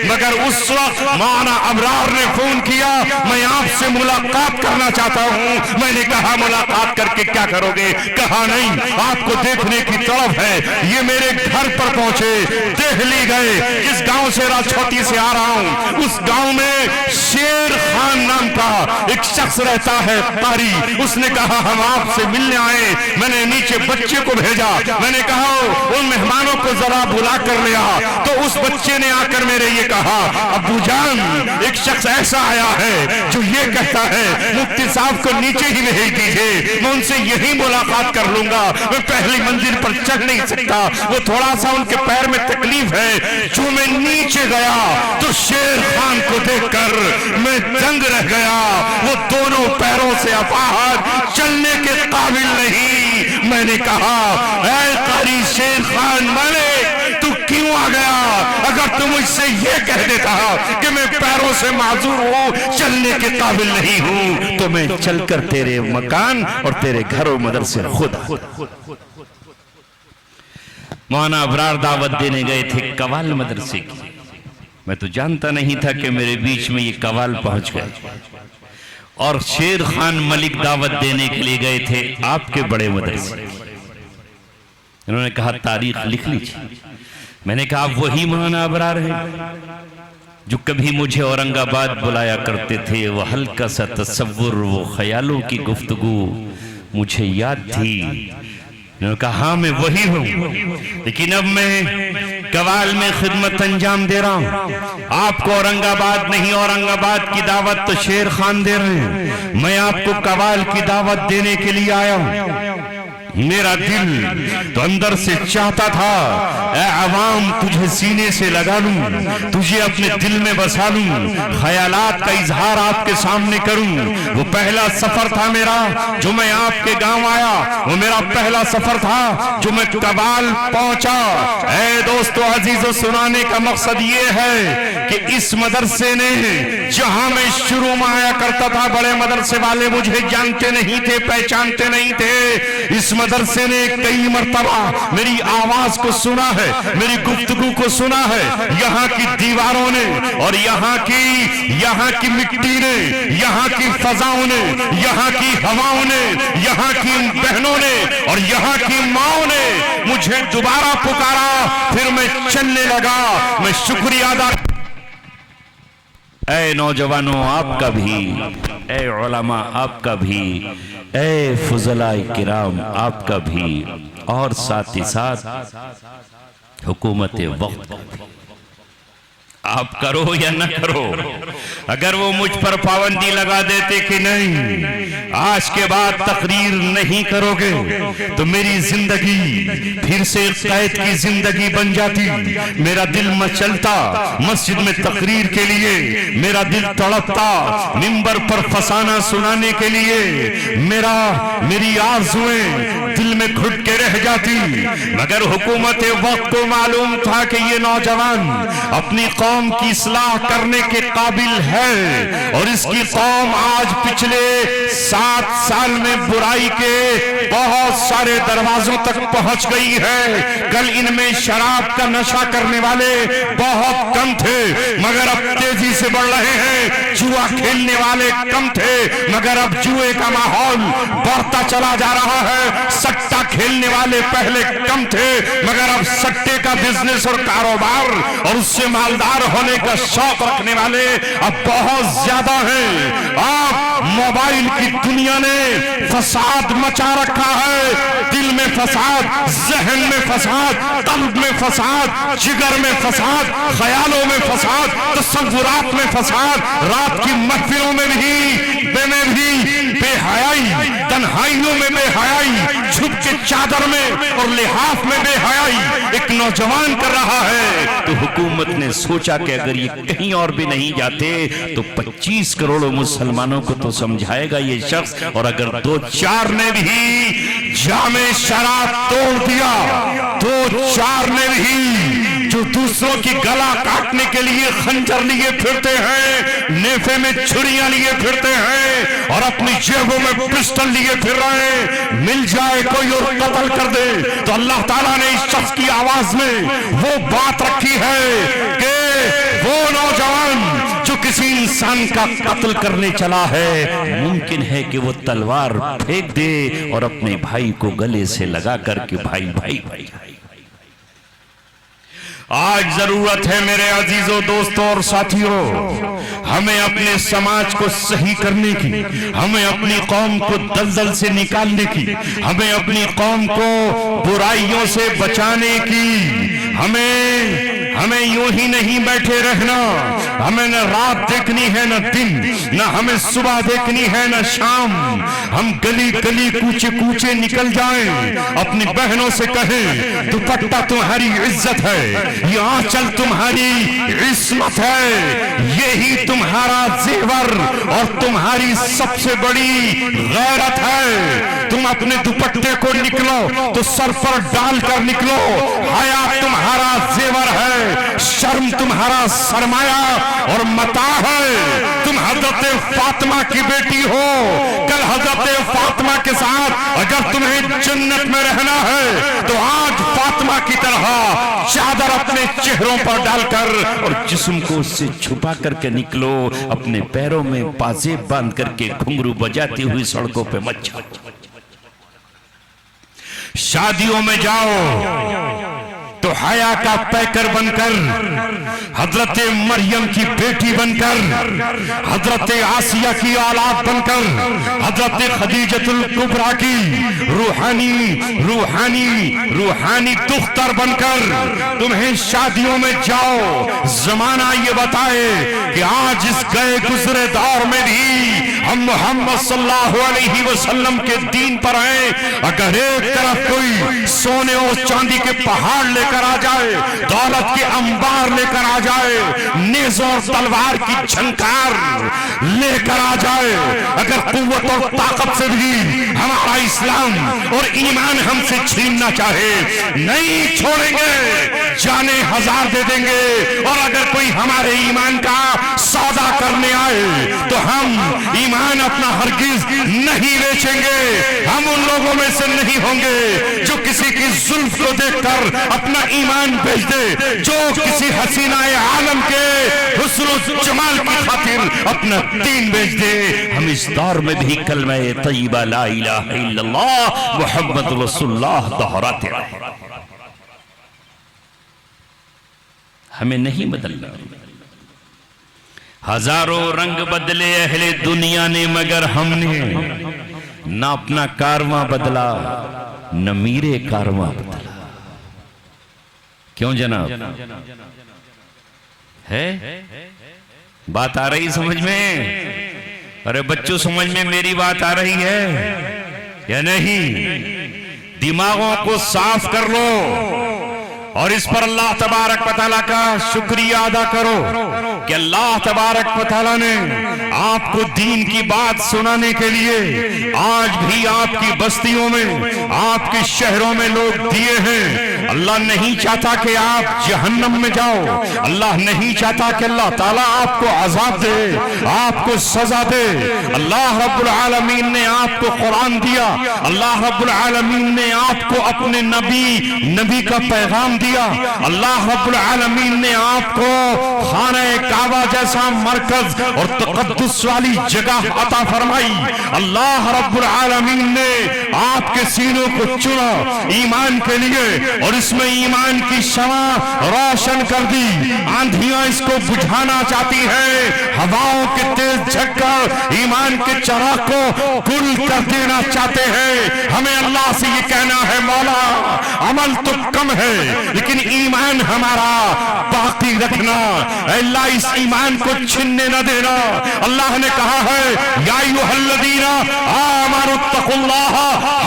مگر اس وقت مولانا ابرار نے فون کیا، میں آپ سے ملاقات کرنا چاہتا ہوں۔ میں نے کہا ملاقات کر کے کیا کرو گے؟ کہا نہیں، آپ کو دیکھنے کی طرف ہے۔ یہ میرے گھر پر پہنچے، دہلی گئے، جس گاؤں سے راجکوٹی سے آ رہا ہوں اس گاؤں میں شیر خان نام کا ایک شخص رہتا ہے قاری۔ اس نے کہا ہم آپ سے ملنے آئے۔ میں نے نیچے بچے کو بھیجا، میں نے کہا ان مہمانوں کو ذرا بلا کر لیا، تو اس بچے نے آ کر میرے یہ کہا ابو جان ایک شخص ایسا آیا ہے جو یہ کہتا ہے مفتی صاحب کو نیچے ہی بھیج دیجیے، میں ان سے یہی ملاقات کر لوں گا، میں پہلی منزل پر چڑھ نہیں سکتا، وہ تھوڑا سا ان کے پیر میں تکلیف ہے۔ جو میں نیچے گیا تو شیر خان کو دیکھ کر میں دنگ رہ گیا، وہ دونوں پیروں سے اپاہج، چلنے کے قابل نہیں۔ میں نے کہا اے قاری شیر خان ملک، تو کیوں آ گیا؟ اگر تم مجھ سے یہ کہہ دیتا کہ میں پیروں سے معذور ہوں، چلنے کے قابل نہیں ہوں، تو میں چل کر تیرے مکان اور تیرے گھر و مدرسے خود مولانا ابرار دعوت دینے گئے تھے قوال مدرسے کی۔ میں تو جانتا نہیں تھا کہ میرے بیچ میں یہ قوال پہنچ گئے، اور شیر خان ملک دعوت دینے کے لیے گئے تھے آپ کے بڑے مدرسے۔ انہوں نے کہا تاریخ لکھ لیجیے۔ میں نے کہا وہی مولانا ابرار ہیں جو کبھی مجھے اورنگ آباد بلایا کرتے تھے، وہ ہلکا سا تصور، وہ خیالوں کی گفتگو مجھے یاد تھی۔ انہوں نے کہا ہاں میں وہی ہوں، لیکن اب میں قوال میں خدمت انجام دے رہا ہوں۔ آپ کو اورنگ آباد نہیں، اورنگ آباد کی دعوت تو شیر خان دے رہے ہیں، میں آپ کو قوال کی دعوت دینے کے لیے آیا ہوں۔ میرا دل تو اندر سے چاہتا تھا اے عوام تجھے سینے سے لگا لوں، تجھے اپنے دل میں بسا لوں، خیالات کا اظہار آپ کے سامنے کروں۔ وہ پہلا سفر تھا میرا جو میں آپ کے گاؤں آیا، وہ میرا پہلا سفر تھا جو میں قوال پہنچا۔ اے دوستو عزیزو، سنانے کا مقصد یہ ہے کہ اس مدرسے نے جہاں میں شروع میں آیا کرتا تھا، بڑے مدرسے والے مجھے جانتے نہیں تھے، پہچانتے نہیں تھے۔ اس مدرسے نے کئی مرتبہ میری آواز کو سنا ہے، میری گفتگو کو سنا ہے۔ یہاں کی دیواروں نے اور یہاں کی مٹی نے، یہاں کی فضاؤں نے، یہاں کی ہواؤں نے، یہاں کی بہنوں نے اور یہاں کی ماؤں نے مجھے دوبارہ پکارا، پھر میں چلنے لگا۔ میں شکریہ ادا اے نوجوانوں آپ کا بھی، اے علماء آپ کا بھی، اے فضلاء کرام آپ کا بھی، اور ساتھ ہی ساتھ حکومت وقت کا بھی۔ آپ کرو یا نہ کرو، اگر وہ مجھ پر پابندی لگا دیتے کہ نہیں آج کے بعد تقریر نہیں کرو گے تو میری زندگی پھر سے قید کی زندگی بن جاتی۔ میرا دل مچلتا مسجد میں تقریر کے لیے، میرا دل تڑپتا منبر پر فسانہ سنانے کے لیے، میری آرزویں دل میں گھٹ کے رہ جاتی۔ مگر حکومت وقت کو معلوم تھا کہ یہ نوجوان اپنی قوم کی اصلاح کرنے کے قابل ہے، اور اس کی قوم آج پچھلے 7 سال میں برائی کے بہت سارے دروازوں تک پہنچ گئی ہے۔ کل ان میں شراب کا نشہ کرنے والے بہت کم تھے مگر اب تیزی سے بڑھ رہے ہیں، جوا کھیلنے والے کم تھے مگر اب جوئے کا ماحول بڑھتا چلا جا رہا ہے، سٹہ کھیلنے والے پہلے کم تھے، مگر اب سٹے کا بزنس اور کاروبار اور اس سے مالدار ہونے کا شوق رکھنے والے اب بہت زیادہ ہیں۔ آپ موبائل کی دنیا نے فساد مچا رکھا ہے، دل میں فساد، ذہن میں فساد، قلب میں فساد، جگر میں فساد، خیالوں میں فساد، تصورات میں فساد، رات کی محفلوں میں بھی بے حیائی، تنہائیوں میں بے حیائی، چھپ کے چادر میں اور لحاف میں بے حیائی ایک نوجوان کر رہا ہے۔ تو حکومت نے سوچا کہ اگر یہ کہیں اور بھی نہیں جاتے تو 25 کروڑ مسلمانوں کو تو سمجھائے گا یہ شخص، اور اگر 2-4 نے بھی جامع شراب توڑ دیا، 2-4 نے بھی جو دوسروں کی گلا کاٹنے کے لیے خنجر لیے پھرتے ہیں، نیفے میں چھریاں لیے پھرتے ہیں اور اپنی جیبوں میں پسٹل لیے پھر رہے ہیں، مل جائے کوئی اور قتل کر دے، تو اللہ تعالیٰ نے اس شخص کی آواز میں وہ بات رکھی ہے کہ وہ نوجوان جو کسی انسان کا قتل کرنے چلا ہے، ممکن ہے کہ وہ تلوار پھینک دے اور اپنے بھائی کو گلے سے لگا کر کے بھائی بھائی بھائی۔ آج ضرورت ہے میرے عزیزوں، دوستوں اور ساتھیوں، ہمیں اپنے سماج کو صحیح کرنے کی، ہمیں اپنی قوم کو دلدل سے نکالنے کی، ہمیں اپنی قوم کو برائیوں سے بچانے کی، ہمیں یوں ہی نہیں بیٹھے رہنا، ہمیں نہ رات دیکھنی ہے نہ دن، نہ ہمیں صبح دیکھنی ہے نہ شام، ہم گلی گلی کوچے کوچے نکل جائیں، اپنی بہنوں سے کہیں دوپٹہ تمہاری عزت ہے، یہ آنچل تمہاری عصمت ہے، یہی تمہارا زیور اور تمہاری سب سے بڑی غیرت ہے۔ تم اپنے دوپٹے کو نکلو تو سر پر ڈال کر نکلو، حیا تمہارا زیور ہے، شرم تمہارا سرمایہ اور متاع ہے۔ تم حضرت فاطمہ کی بیٹی ہو، کل حضرت فاطمہ کے ساتھ اگر تمہیں جنت میں رہنا ہے تو آج فاطمہ کی طرح چادر اپنے چہروں پر ڈال کر اور جسم کو اس سے چھپا کر کے نکلو، اپنے پیروں میں پازیب باندھ کر کے گھنگرو بجاتی ہوئی سڑکوں پہ مت جاؤ۔ شادیوں میں جاؤ تو حیا کا پیکر بن کر، حضرت مریم کی بیٹی بن کر، حضرت آسیہ کی اولاد بن کر، حضرت خدیجۃ الکبریٰ کی روحانی دختر بن کر تمہیں شادیوں میں جاؤ۔ زمانہ یہ بتائے کہ آج اس گئے گزرے دور میں بھی ہم محمد صلی اللہ علیہ وسلم کے دین پر ہیں۔ اگر ایک طرف کوئی سونے اور چاندی کے پہاڑ لے کر آ جائے، دولت کے انبار لے کر آ جائے، نیزوں اور تلوار کی جھنکار لے کر آ جائے، اگر قوت اور طاقت سے بھی ہمارا اسلام اور ایمان ہم سے چھیننا چاہے، نہیں چھوڑیں گے، جانے ہزار دے دیں گے۔ اور اگر کوئی ہمارے ایمان کا سودا کرنے آئے تو ہم ایمان اپنا ہرگز نہیں بیچیں گے۔ ہم ان لوگوں میں سے نہیں ہوں گے جو کسی کی زلف کو دیکھ کر اپنا ایمان بیچ دے، جو کسی حسینہ عالم کے حسن و جمال کی خاطر اپنا دین بیچ دے۔ ہم اس دور میں بھی کلمہ طیبہ لا الہ الا اللہ محمد رسول اللہ دہراتے رہے۔ ہمیں نہیں بدلنا۔ ہزاروں رنگ بدلے اہل دنیا نے، مگر ہم نے نہ اپنا کارواں بدلا نہ میرے کارواں بدلا۔ کیوں جناب؟ ہے بات آ رہی سمجھ میں؟ ارے بچوں سمجھ میں میری بات آ رہی ہے یا نہیں؟ دماغوں کو صاف کر لو اور اس پر اللہ تبارک و تعالیٰ کا شکریہ ادا کرو کہ اللہ تبارک و تعالیٰ نے آپ کو دین کی بات سنانے کے لیے آج بھی آپ کی بستیوں میں، آپ کے شہروں میں لوگ دیے ہیں۔ اللہ نہیں چاہتا کہ آپ جہنم میں جاؤ، اللہ نہیں چاہتا کہ اللہ تعالیٰ آپ کو عذاب دے، آپ کو سزا دے۔ اللہ رب العالمین نے آپ کو قرآن دیا، اللہ رب العالمین نے آپ کو اپنے نبی کا پیغام دیا، اللہ رب العالمین نے آپ کو خانہ کعبہ جیسا مرکز اور تقدس تقدس والی جگہ عطا فرمائی. اللہ رب العالمین نے آپ کے سینوں کو چنا ایمان کے لیے اور اس میں ایمان کی شمع روشن کر دی. آندھیاں اس کو بجھانا چاہتی ہے, ہواؤں کے تیز جھٹکا ایمان کے چراغ کو گل کر دینا چاہتے ہیں. ہمیں اللہ سے یہ کہنا ہے, مولا عمل تو کم ہے لیکن ایمان ہمارا باقی رکھنا. اے اللہ اس ایمان کو چھننے نہ دینا. اللہ نے کہا ہے یا ایھا الذین آمنوا اتقوا اللہ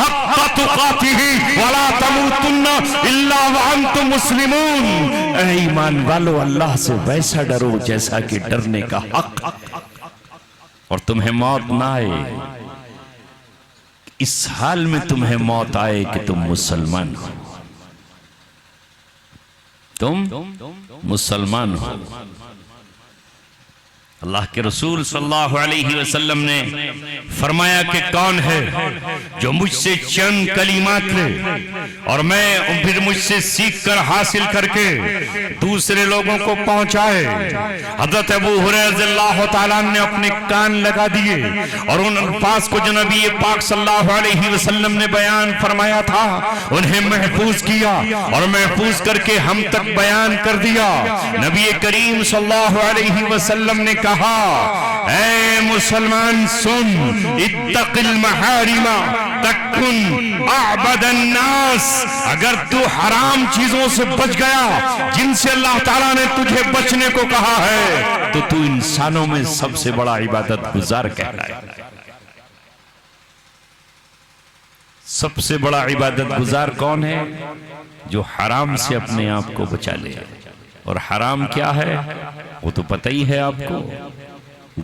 حق تقاتہ ولا تموتن الا وانتم مسلمون. اے ایمان والو اللہ سے ویسا ڈرو جیسا کہ ڈرنے کا حق, اور تمہیں موت نہ آئے, اس حال میں تمہیں موت آئے کہ تم مسلمان ہو, تم مسلمان ہو. اللہ کے رسول صلی اللہ علیہ وسلم نے فرمایا کہ کون ہے جو مجھ سے چند کلمات لے اور میں پھر مجھ سے سیکھ کر حاصل کر کے دوسرے لوگوں کو پہنچائے. حضرت ابو ہریرہ رضی اللہ تعالیٰ نے اپنے کان لگا دیے اور ان الفاظ کو جو نبی پاک صلی اللہ علیہ وسلم نے بیان فرمایا تھا انہیں محفوظ کیا اور محفوظ کر کے ہم تک بیان کر دیا. نبی کریم صلی اللہ علیہ وسلم نے کہا اے مسلمان سن, اتق المحارم تکن اعبد الناس. اگر تو حرام چیزوں سے بچ گیا جن سے اللہ تعالیٰ نے تجھے بچنے کو کہا ہے تو تو انسانوں میں سب سے بڑا عبادت گزار کہلائے. سب سے بڑا عبادت گزار کون ہے؟ جو حرام سے اپنے آپ کو بچا لے. اور حرام کیا ہے وہ تو پتہ ہی ہے آپ کو.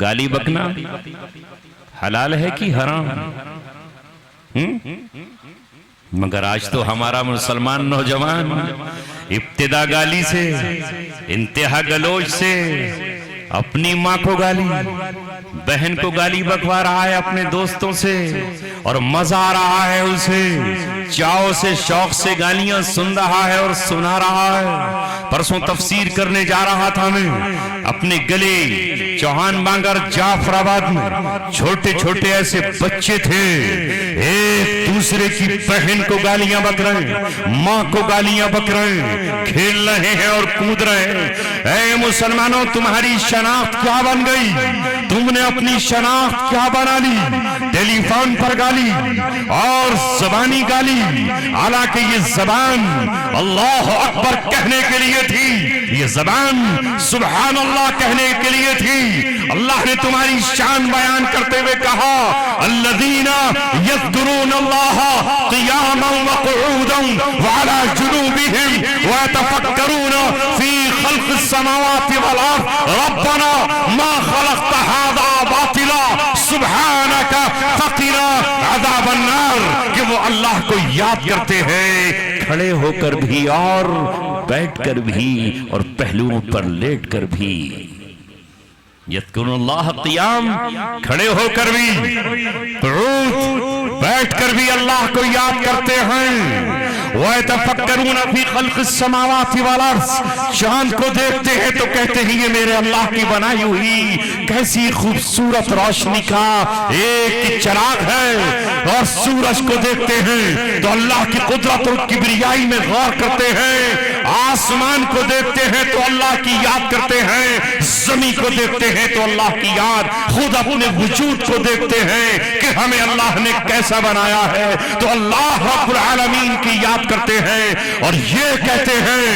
گالی بکنا حلال ہے کہ حرام؟ مگر آج تو ہمارا مسلمان نوجوان ابتدا گالی سے, انتہا گلوچ سے, اپنی ماں کو گالی, بہن کو گالی بکوا رہا ہے اپنے دوستوں سے اور مزہ آ رہا ہے اسے, چاؤ سے شوق سے گالیاں سن رہا ہے اور سنا رہا ہے. پرسوں تفسیر کرنے جا رہا تھا میں اپنے گلے چوہان بانگر جعفر آباد میں, چھوٹے چھوٹے ایسے بچے تھے ایک دوسرے کی بہن کو گالیاں بک رہے ہیں, ماں کو گالیاں بک رہے ہیں, کھیل رہے ہیں اور کود رہے ہیں. اے مسلمانوں تمہاری شناخت کیا بن گئی؟ تم نے اپنی شناخت کیا بنا لی؟ ٹیلی فون پر گالی اور زبانی گالی, حالانکہ یہ زبان اللہ اکبر کہنے کے لیے تھی, یہ زبان سبحان اللہ کہنے کے لیے تھی. اللہ نے تمہاری شان بیان کرتے ہوئے کہا الذین یذکرون اللہ قیاما وقعودا وعلی جنوبہم ویتفکرون فی خلق السماوات والارض ربنا ما خلقت ھذا باطلا سبحانک فقنا عذاب النار. کہ وہ اللہ کو یاد کرتے ہیں کھڑے ہو کر بھی اور بیٹھ کر بھی اور پہلوؤں پر لیٹ کر بھی. یذکرون اللہ قیام, کھڑے ہو کر بھی, قعود بیٹھ کر بھی اللہ کو یاد کرتے ہیں. وَيَتَفَكَّرُونَ فِي خَلْقِ السَّمَاوَاتِ وَالْأَرْضِ, چاند کو دیکھتے ہیں تو کہتے ہیں یہ میرے اللہ کی بنائی ہوئی کیسی خوبصورت روشنی کا ایک چراغ ہے. اور سورج کو دیکھتے ہیں تو اللہ کی قدرت اور کبریائی میں غور کرتے ہیں. آسمان کو دیکھتے ہیں تو اللہ کی یاد کرتے ہیں, زمین کو دیکھتے ہیں تو اللہ کی یاد, خود اپنے وجود کو دیکھتے ہیں کہ ہمیں اللہ نے کیسا بنایا ہے تو اللہ رب العالمین کی یاد کرتے ہیں اور یہ کہتے ہیں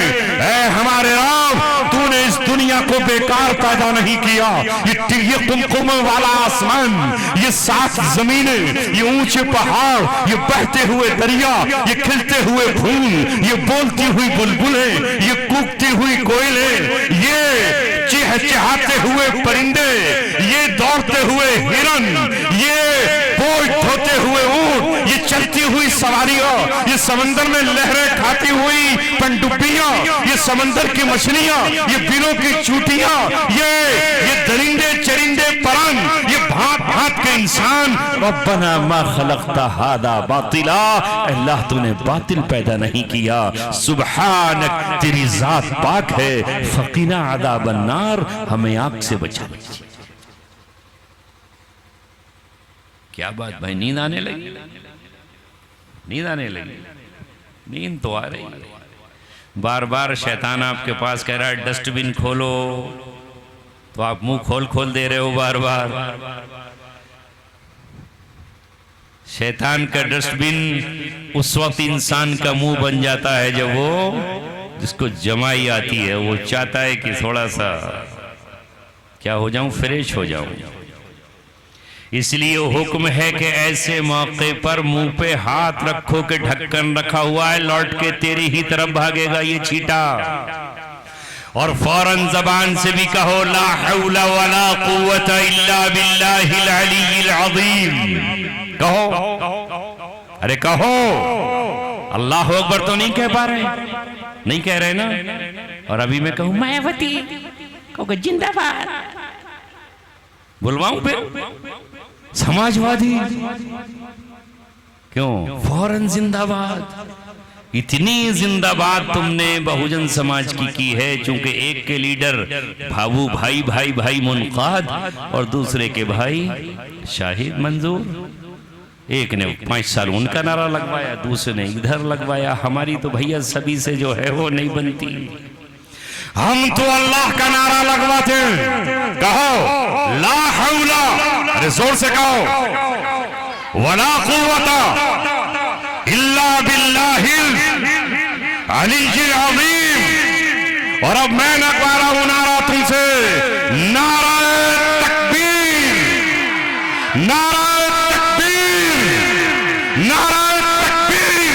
اے ہمارے رب تو نے اس دنیا کو بیکار پیدا نہیں کیا. یہ قمقموں والا آسمان, یہ 7 زمینیں, یہ اونچے پہاڑ, یہ بہتے ہوئے دریا, یہ کھلتے ہوئے پھول, یہ بولتی ہوئی بلبلیں, یہ کوکتی ہوئی کوئلیں, یہ چہچہاتے ہوئے پرندے, یہ دوڑتے ہوئے ہرن, یہ بوجھ ڈھوتے ہوئے اونٹ, یہ چلتی ہوئی سواریاں, یہ سمندر میں لہریں کھاتی ہوئی پنڈبیاں, یہ سمندر کی مچھلیاں, یہ بلوں کی چوٹیاں, یہ درندے چرندے پرند, یہ بھانت بھانت کے انسان. ربنا ما خلقت ھذا باطلا, اللہ تو نے باطل پیدا نہیں کیا. سبحانک, تیری ذات پاک ہے. فقنا عذاب النار, ہمیں آگ سے بچا لیجیے. کیا بات بھائی، نیند آنے لگی؟ نیند آنے لگی؟ نیند تو آ رہی ہے۔ بار بار شیطان آپ کے پاس کہہ رہا ہے ڈسٹ بن کھولو، تو آپ منہ کھول دے رہے ہو بار بار۔ شیطان کا ڈسٹ بن اس وقت انسان کا منہ بن جاتا ہے جب وہ، جس کو جمائی آتی ہے، وہ چاہتا ہے کہ تھوڑا سا کیا ہو جاؤں، فریش ہو جاؤں۔ اس لیے حکم ہے کہ ایسے موقع پر منہ پہ ہاتھ رکھو کہ ڈھکن رکھا ہوا ہے، لوٹ کے تیری ہی طرف بھاگے گا یہ چیٹا، اور فوراً زبان سے بھی کہو لا حول ولا قوت الا باللہ العلی العظیم، کہو، ارے کہو، اللہ اکبر تو نہیں کہہ پا رہے، نہیں کہہ رہے نا؟ اور ابھی میں کہوں مایاوتی، کہو کہ زندہ باد، بلواؤں پھر سماجوادی، کیوں فوراً زندہ باد؟ اتنی زندہ باد تم نے بہوجن سماج کی ہے، چونکہ ایک کے لیڈر بھاوو بھائی منقاد اور دوسرے کے بھائی شاہد منظور، ایک نے 5 سال ان کا نعرہ لگوایا، دوسرے نے ادھر لگوایا۔ ہماری تو بھیا سبھی سے جو ہے وہ نہیں بنتی، ہم تو اللہ کا نعرہ لگواتے، کہو لا حول، ارے زور سے کہو، ولا قوت الا باللہ العلی العظیم۔ اور اب میں لگوا رہا ہوں نعرہ تم سے، نعرہ تکبیر، نعرہ تکبیر، نعرہ تکبیر۔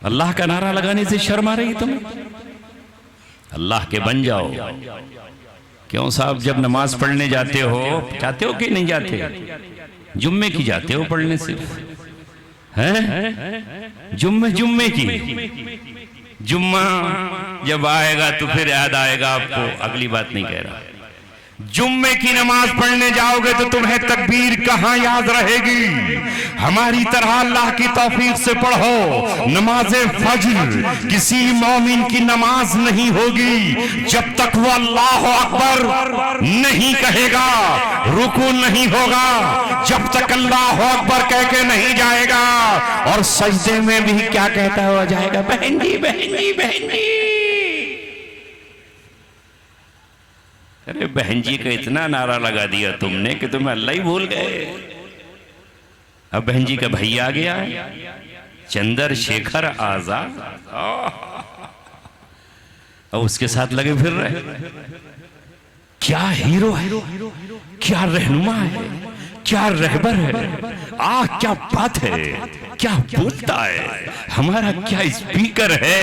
اللہ کا نعرہ لگانے سے شرم آ رہی تم؟ اللہ کے بن جاؤ۔ کیوں صاحب، جب نماز پڑھنے جاتے ہو کہ نہیں جاتے؟ جمعے کی جاتے ہو پڑھنے صرف، جمعے کی، جمعہ جب آئے گا تو پھر یاد آئے گا آپ کو، اگلی بات نہیں کہہ رہا۔ جمعے کی نماز پڑھنے جاؤ گے تو تمہیں تکبیر کہاں یاد رہے گی؟ ہماری طرح اللہ کی توفیق سے پڑھو۔ نماز فجر کسی مومن کی نماز نہیں ہوگی جب تک وہ اللہ اکبر نہیں کہے گا، رکوع نہیں ہوگا جب تک اللہ اکبر کہہ کے نہیں جائے گا، اور سجدے میں بھی کیا کہتا ہوا جائے گا؟ بہن جی بہن جی بہن جی۔ ارے بہن جی کا اتنا نعرہ لگا دیا تم نے کہ تمہیں اللہ ہی بھول گئے۔ اب بہن جی کا بھائی آ گیا ہے، چندر شیکھر آزاد، اور اس کے ساتھ لگے پھر رہے۔ کیا ہیرو ہے، کیا رہنما ہے، کیا رہبر ہے، کیا بات ہے، کیا بولتا ہے، ہمارا کیا اسپیکر ہے۔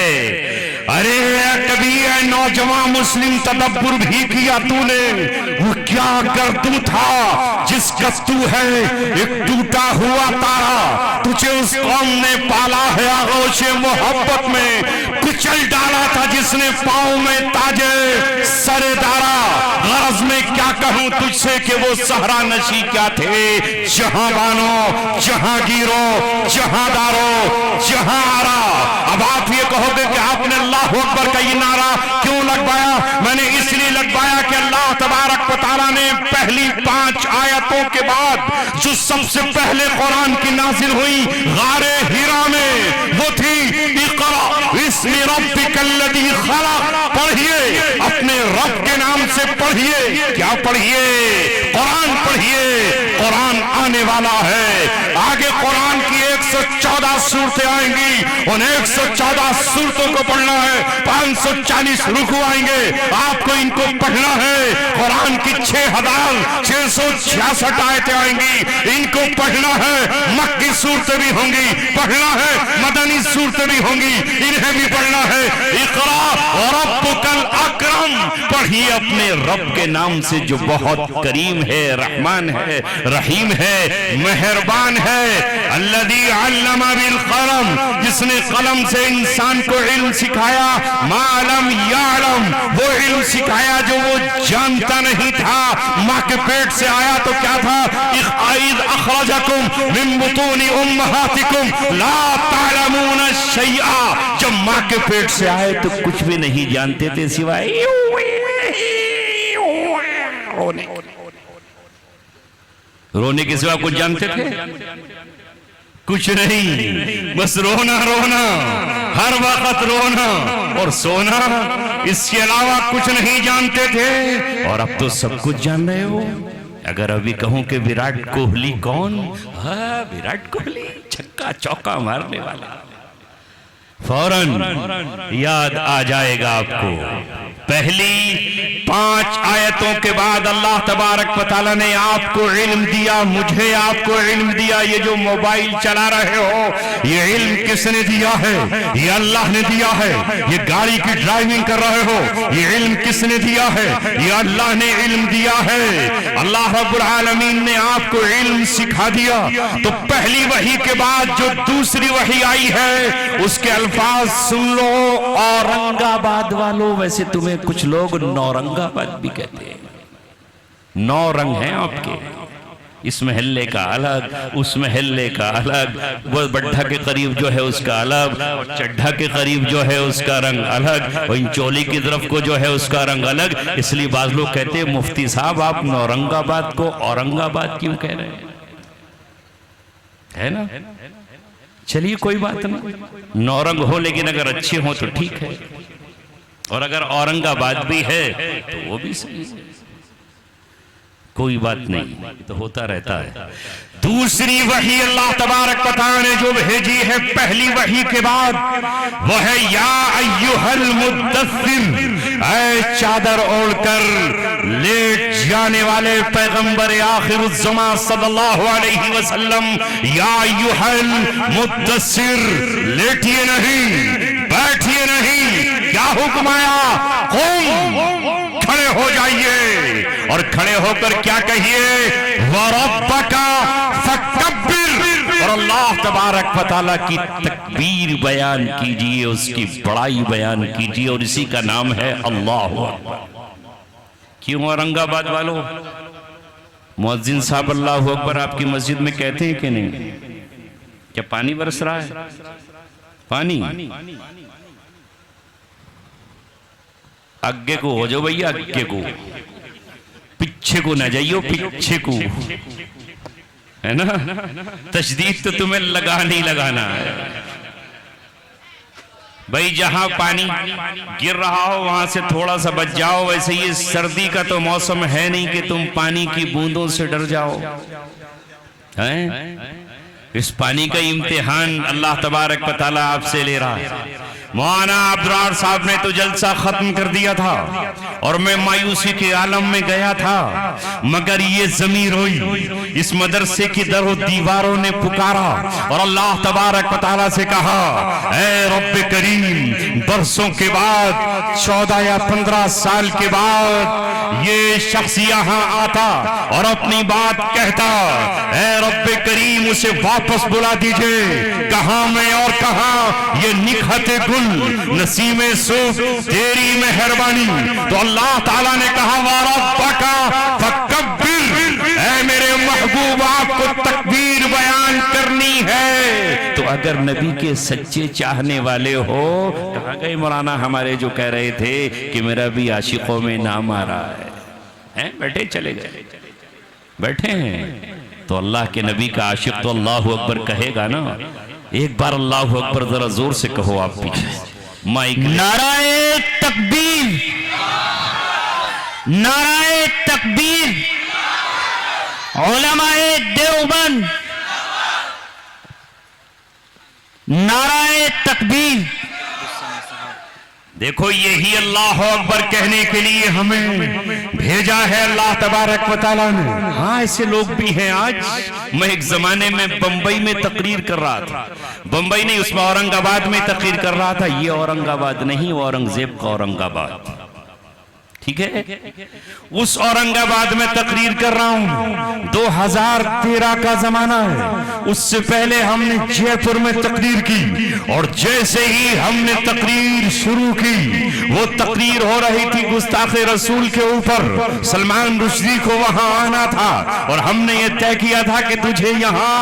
ارے کبھی اے نوجوان مسلم تدبر بھی کیا تو نے، وہ کیا گردوں تھا جس کا تو ہے ایک ٹوٹا ہوا تارا، تجھے اس قوم نے پالا ہے آغوش محبت میں، کچل ڈالا تھا جس نے پاؤں میں تاجے سر دارا۔ غرض میں کیا کہوں تجھ سے کہ وہ صحرا نشی کیا تھے، جہاں بانو، جہاں گیرو، جہاں دارو، جہاں آرا۔ اب آپ یہ کہو گے کہ آپ نے اللہ اکبر کا یہ نعرہ کیوں لگوایا؟ میں نے اس لیے لگوایا کہ اللہ تبارک و تعالیٰ نے پہلی 5 آیتوں کے بعد جو سب سے پہلے قرآن کی نازل ہوئی غار ہیرا میں، وہ تھی اقرأ باسم ربک الذی خلق، پڑھیے اپنے رب کے نام سے پڑھیے۔ کیا پڑھیے؟ قرآن پڑھیے، قرآن آنے والا ہے۔ آگے قرآن کی 114 سورتیں آئیں گی، ان 114 سورتوں کو پڑھنا ہے، 540 رکوع آئیں گے، آپ کو ان کو پڑھنا ہے۔ قرآن کی 6666 آیتیں آئیں گی، ان کو پڑھنا ہے۔ مکی سورتیں بھی ہوں گی، پڑھنا ہے، مدنی سورتیں بھی ہوں گی، انہیں بھی پڑھنا ہے۔ اقرأ ربک الاکرم، پڑھیے اپنے رب کے نام سے جو بہت کریم ہے، رحمان ہے، رحیم ہے، مہربان ہے۔ الذی علم بالقلم، جس نے قلم سے انسان کو علم سکھایا، ما لم یعلم، وہ علم سکھایا جو وہ جانتا نہیں تھا۔ ماں کے پیٹ سے آیا تو کیا تھا؟ اذ اخرجکم من بطون امہاتکم لا تعلمون شیئا، جب ماں کے پیٹ سے آئے تو کچھ بھی نہیں جانتے تھے سوائے رونے کے سوا کچھ جانتے تھے؟ کچھ نہیں، بس رونا رونا، ہر وقت رونا اور سونا، اس کے علاوہ کچھ نہیں جانتے تھے، اور اب تو سب کچھ جان رہے ہو۔ اگر ابھی کہوں کہ وراٹ کوہلی کون؟ ہاں، وراٹ کوہلی چھکا چوکا مارنے والا، فوراً یاد آ جائے گا آپ کو۔ پہلی 5 آیتوں کے بعد اللہ تبارک و تعالیٰ نے آپ کو علم دیا، مجھے آپ کو علم دیا۔ یہ جو موبائل چلا رہے ہو، یہ علم کس نے دیا ہے؟ یہ اللہ نے دیا ہے۔ یہ گاڑی کی ڈرائیونگ کر رہے ہو، یہ علم کس نے دیا ہے؟ یہ اللہ نے علم دیا ہے۔ اللہ رب العالمین نے آپ کو علم سکھا دیا۔ تو پہلی وحی کے بعد جو دوسری وحی آئی ہے، اس کے الفاظ سن لو۔ اورنگ آباد والوں، ویسے تمہیں کچھ لوگ نورنگ آباد بھی کہتے ہیں، 9 رنگ ہیں آپ کے، اس محلے کا الگ، اس محلے کا الگ، وہ بڈھا کے قریب جو ہے اس کا الگ، اور چڈھا کے قریب جو ہے اس کا رنگ الگ، اور ان چولی کی طرف کو جو ہے اس کا رنگ الگ۔ اس لیے بعض لوگ کہتے ہیں مفتی صاحب آپ نورنگ آباد کو اورنگ آباد کیوں کہہ رہے ہیں؟ ہے نا؟ چلیے کوئی بات نہیں، نورنگ ہو لیکن اگر اچھے ہوں تو ٹھیک ہے، اور اگر اورنگ آباد بھی ہے تو وہ بھی صحیح ہے، کوئی بات نہیں، تو ہوتا رہتا ہے۔ دوسری وحی اللہ تبارک و تعالیٰ نے جو بھیجی ہے پہلی وحی کے بعد، وہ ہے یا ایھا المدثر، اے چادر اوڑھ کر لیٹ جانے والے پیغمبر آخر الزمان صلی اللہ علیہ وسلم، یا ایھا المدثر، لیٹیے نہیں، بیٹھیے نہیں، کیا حکم آیا؟ قم، کھڑے ہو جائیے، اور کھڑے ہو کر کیا کہیے؟ وَرَبَّكَ فَكَبِّرْ، اور اللہ تبارک و تعالیٰ کی تکبیر بیان کیجئے، اس کی بڑائی بیان کیجئے، اور اسی کا نام ہے اللہ اکبر۔ کیوں اورنگ آباد والوں؟ مؤذن صاحب اللہ اکبر آپ کی مسجد میں کہتے ہیں کہ نہیں؟ کیا پانی برس رہا ہے؟ پانی آگے کو ہو جاؤ بھئی، آگے کو، پیچھے کو نہ جائیو، پیچھے کو، ہے نا؟ تشدید تو تمہیں لگانا ہے بھئی، جہاں پانی گر رہا ہو وہاں سے تھوڑا سا بچ جاؤ۔ ویسے یہ سردی کا تو موسم ہے نہیں کہ تم پانی کی بوندوں سے ڈر جاؤ، اس پانی کا امتحان اللہ تبارک و تعالیٰ آپ سے لے رہا ہے۔ مولانا عبدالرحمن صاحب نے تو جلسہ ختم کر دیا تھا، اور میں مایوسی کے عالم میں گیا تھا، مگر یہ ضمیر ہوئی، اس مدرسے کی در و دیواروں نے پکارا، اور اللہ تبارک و تعالیٰ سے کہا، اے رب کریم، برسوں کے بعد، 14 یا 15 سال کے بعد یہ شخص یہاں آتا اور اپنی بات کہتا، اے رب کریم اسے واپس بلا دیجئے، کہاں میں اور کہاں یہ نکھت گل نسیم صبح تیری مہربانی۔ تو اللہ تعالیٰ نے کہا وَرَبَّكَ فَكَبِّرْ، اے میرے محبوب آپ کو تکبیر بیان کرنی ہے۔ تو اگر نبی کے سچے چاہنے والے ہو، کہاں گئے مولانا ہمارے جو کہہ رہے تھے کہ میرا بھی عاشقوں میں نام آ رہا ہے؟ بیٹھے چلے گئے، بیٹھے ہیں، تو اللہ کے نبی کا عاشق تو اللہ اکبر کہے گا نا۔ ایک بار اللہ اکبر ذرا زور سے کہو آپ پیچھے مائک۔ نعرہ تکبیر، نعرہ تکبیر، علماء دیوبند، نعرہ تکبیر۔ دیکھو یہی اللہ اکبر کہنے کے لیے ہمیں بھیجا ہے اللہ تبارک و تعالیٰ نے۔ ہاں ایسے لوگ بھی ہیں آج۔ میں ایک زمانے میں بمبئی میں تقریر کر رہا تھا، بمبئی نہیں، اس میں اورنگ آباد میں تقریر کر رہا تھا۔ یہ اورنگ آباد نہیں، وہ اورنگزیب کا اورنگ آباد، ٹھیک ہے؟ اس اورنگ آباد میں تقریر کر رہا ہوں، 2013 کا زمانہ ہے۔ اس سے پہلے ہم نے جے پور میں تقریر کی، اور جیسے ہی ہم نے تقریر شروع کی، وہ تقریر ہو رہی تھی گستاخ رسول کے اوپر۔ سلمان رشدی کو وہاں آنا تھا، اور ہم نے یہ طے کیا تھا کہ تجھے یہاں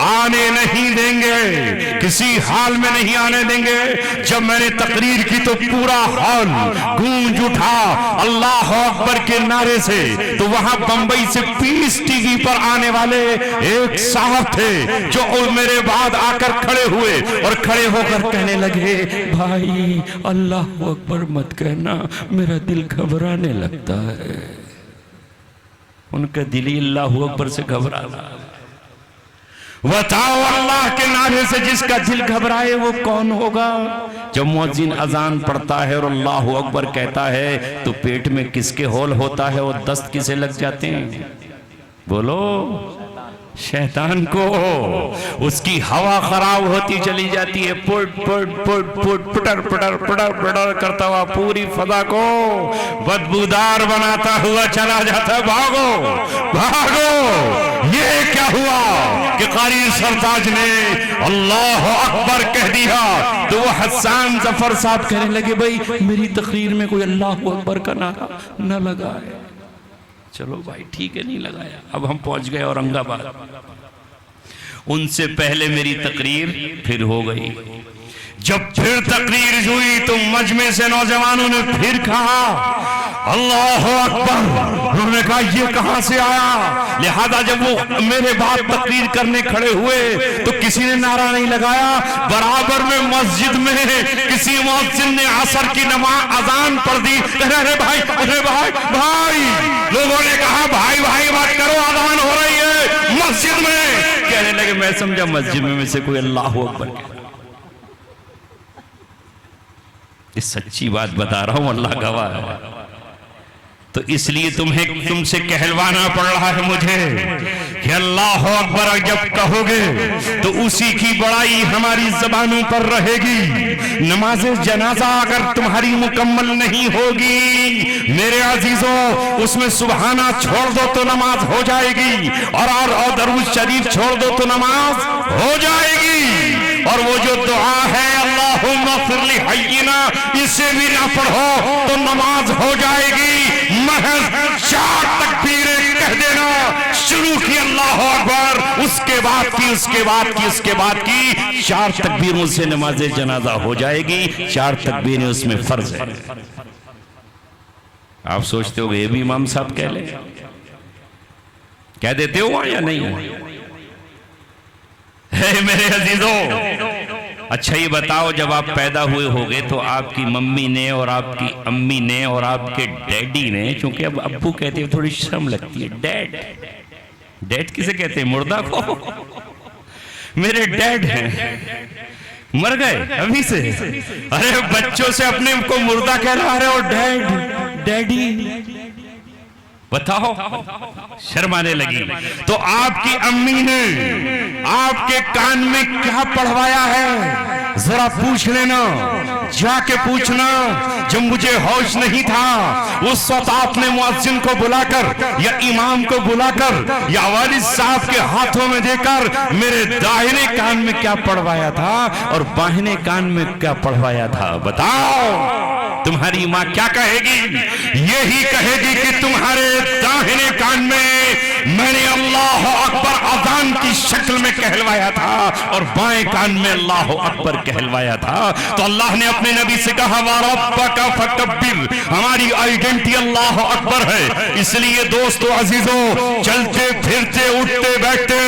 آنے نہیں دیں گے، کسی حال میں نہیں آنے دیں گے۔ جب میں نے تقریر کی تو پورا ہال گونج اٹھا، اللہ اکبر کے نعرے سے تو وہاں بمبئی سے پیس ٹی وی پر آنے والے ایک صاحب تھے جو میرے بعد آ کر کھڑے ہوئے اور کھڑے ہو کر کہنے لگے بھائی اللہ اکبر مت کہنا میرا دل گھبرانے لگتا ہے. ان کا دل ہی اللہ اکبر سے گھبرا رہا. بتاؤ اللہ کے نعرے سے جس کا دل گھبرائے وہ کون ہوگا؟ جب مؤذن اذان پڑھتا ہے اور اللہ اکبر کہتا ہے تو پیٹ میں کس کے ہول ہوتا ہے اور دست کسے لگ جاتے ہیں؟ بولو شیطان کو. اس کی ہوا خراب ہوتی چلی جاتی ہے، پٹ پٹ پٹ پٹ پٹر پٹر پٹر پٹر کرتا ہوا پوری فضا کو بدبودار بناتا ہوا چلا جاتا ہے. بھاگو بھاگو. یہ کیا ہوا کہ قاری سرتاج نے اللہ اکبر کہہ دیا تو وہ حسان ظفر صاحب کہنے لگے بھائی میری تقریر میں کوئی اللہ اکبر کا نعرہ نہ لگا ہے. چلو بھائی ٹھیک ہے نہیں لگایا. اب ہم پہنچ گئے اورنگ آباد. ان سے پہلے میری تقریر پھر ہو گئی. جب پھر تقریر ہوئی تو مجمع سے نوجوانوں نے پھر کہا اللہ اکبر. انہوں نے کہا یہ کہاں سے آیا؟ لہذا جب وہ میرے بعد تقریر کرنے کھڑے ہوئے تو کسی نے نعرہ نہیں لگایا. برابر میں مسجد میں کسی مؤذن نے عصر کی نماز اذان پڑھ دی. ارے بھائی ارے بھائی بھائی. لوگوں نے کہا بھائی بھائی بات کرو اذان ہو رہی ہے مسجد میں. کہنے لگے میں سمجھا مسجد میں سے کوئی اللہ اکبر کہہ. یہ سچی بات بتا رہا ہوں اللہ گواہ ہے. تو اس لیے تم سے کہلوانا پڑ رہا ہے مجھے کہ اللہ اکبر جب کہو گے تو اسی کی بڑائی ہماری زبانوں پر رہے گی. نماز جنازہ اگر تمہاری مکمل نہیں ہوگی میرے عزیزوں اس میں سبحانہ چھوڑ دو تو نماز ہو جائے گی اور درود شریف چھوڑ دو تو نماز ہو جائے گی. اور وہ جو دعا ہے اللہم اغفر لحینا اسے بھی نہ پڑھو تو نماز ہو جائے گی. محض 4 تکبیریں کہہ دینا شروع کی اللہ اکبر اس کے بعد کی اس کے بعد کی اس کے بعد کی 4 تکبیروں سے نماز جنازہ ہو جائے گی. 4 تکبیریں اس میں فرض ہے. آپ سوچتے ہو یہ بھی امام صاحب کہہ لیں؟ کہہ دیتے ہو یا نہیں؟ ہے میرے عزیزوں. اچھا یہ بتاؤ جب آپ پیدا ہوئے ہوگے تو آپ کی ممی نے اور آپ کی امی نے اور آپ کے ڈیڈی نے, چونکہ اب ابو کہتے ہیں تھوڑی شرم لگتی ہے, ڈیڈ ڈیڈ کسے کہتے ہیں؟ مردہ کو. میرے ڈیڈ ہیں مر گئے ابھی سے. ارے بچوں سے اپنے کو مردہ کہلا رہے ہو ڈیڈ ڈیڈی. بتاؤ شرمانے لگی. تو آپ کی امی نے آپ کے کان میں کیا پڑھوایا ہے ذرا پوچھ لینا, جا کے پوچھنا. جب مجھے ہوش نہیں تھا اس وقت آپ نے مؤذن کو بلا کر یا امام کو بلا کر یا والد صاحب کے ہاتھوں میں دے کر میرے داہنے کان میں کیا پڑھوایا تھا اور بائیں کان میں کیا پڑھوایا تھا؟ بتاؤ تمہاری ماں کیا کہے گی؟ یہی کہے گی کہ تمہارے داہنے کان میں نے اللہ اکبر اذان کی شکل میں کہلوایا تھا اور بائیں کان میں اللہ اکبر کہلوایا تھا. تو اللہ نے اپنے نبی سے کہا وَرَبَّكَ فَكَبِّرْ. ہماری آئیڈینٹی اللہ اکبر ہے. اس لیے دوستو عزیزوں چلتے پھرتے اٹھتے بیٹھتے